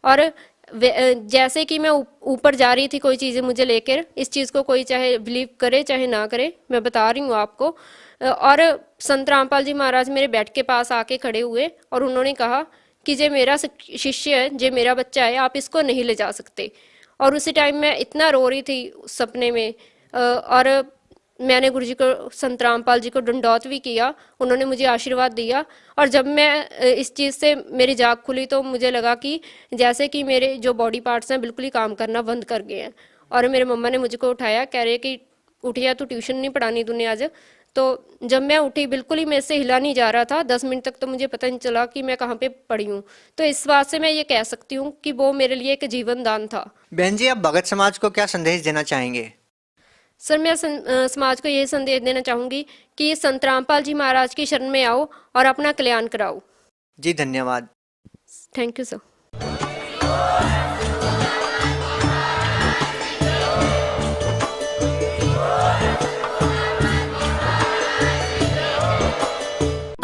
और जैसे कि मैं ऊपर जा रही थी कोई चीज़ें मुझे लेकर, इस चीज़ को कोई चाहे बिलीव करे चाहे ना करे, मैं बता रही हूँ आपको। और संत रामपाल जी महाराज मेरे बेड के पास आके खड़े हुए और उन्होंने कहा कि जे मेरा शिष्य है, जे मेरा बच्चा है, आप इसको नहीं ले जा सकते। और उसी टाइम मैं इतना रो रही थी सपने में, और मैंने गुरु जी को, संत रामपाल जी को दंडौत भी किया, उन्होंने मुझे आशीर्वाद दिया। और जब मैं इस चीज़ से मेरी जाग खुली तो मुझे लगा कि जैसे कि मेरे जो बॉडी पार्ट्स हैं बिल्कुल ही काम करना बंद कर गए हैं। और मेरे मम्मा ने मुझको उठाया, कह रहे कि उठिया, तो ट्यूशन नहीं पढ़ानी तूने आज। तो जब मैं उठी, बिल्कुल ही मेरे से हिला नहीं जा रहा था, 10 मिनट तक तो मुझे पता नहीं चला कि मैं कहाँ पे पड़ी हूँ। तो इस बात से मैं ये कह सकती हूँ कि वो मेरे लिए एक जीवन दान था। बहन जी, आप भगत समाज को क्या संदेश देना चाहेंगे? सर, मैं समाज को ये संदेश देना चाहूँगी कि संत रामपाल जी महाराज की शरण में आओ और अपना कल्याण कराओ। जी धन्यवाद। Thank you sir.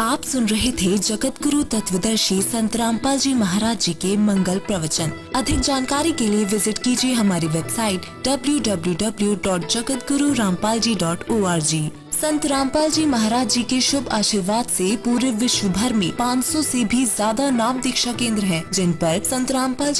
आप सुन रहे थे जगत गुरु तत्वदर्शी संत रामपाल जी महाराज जी के मंगल प्रवचन। अधिक जानकारी के लिए विजिट कीजिए हमारी वेबसाइट www.jagatgururampalji.org। संत रामपाल जी महाराज जी के शुभ आशीर्वाद से पूरे विश्व भर में 500 से भी ज्यादा नाम दीक्षा केंद्र हैं, जिन पर संत रामपाल जी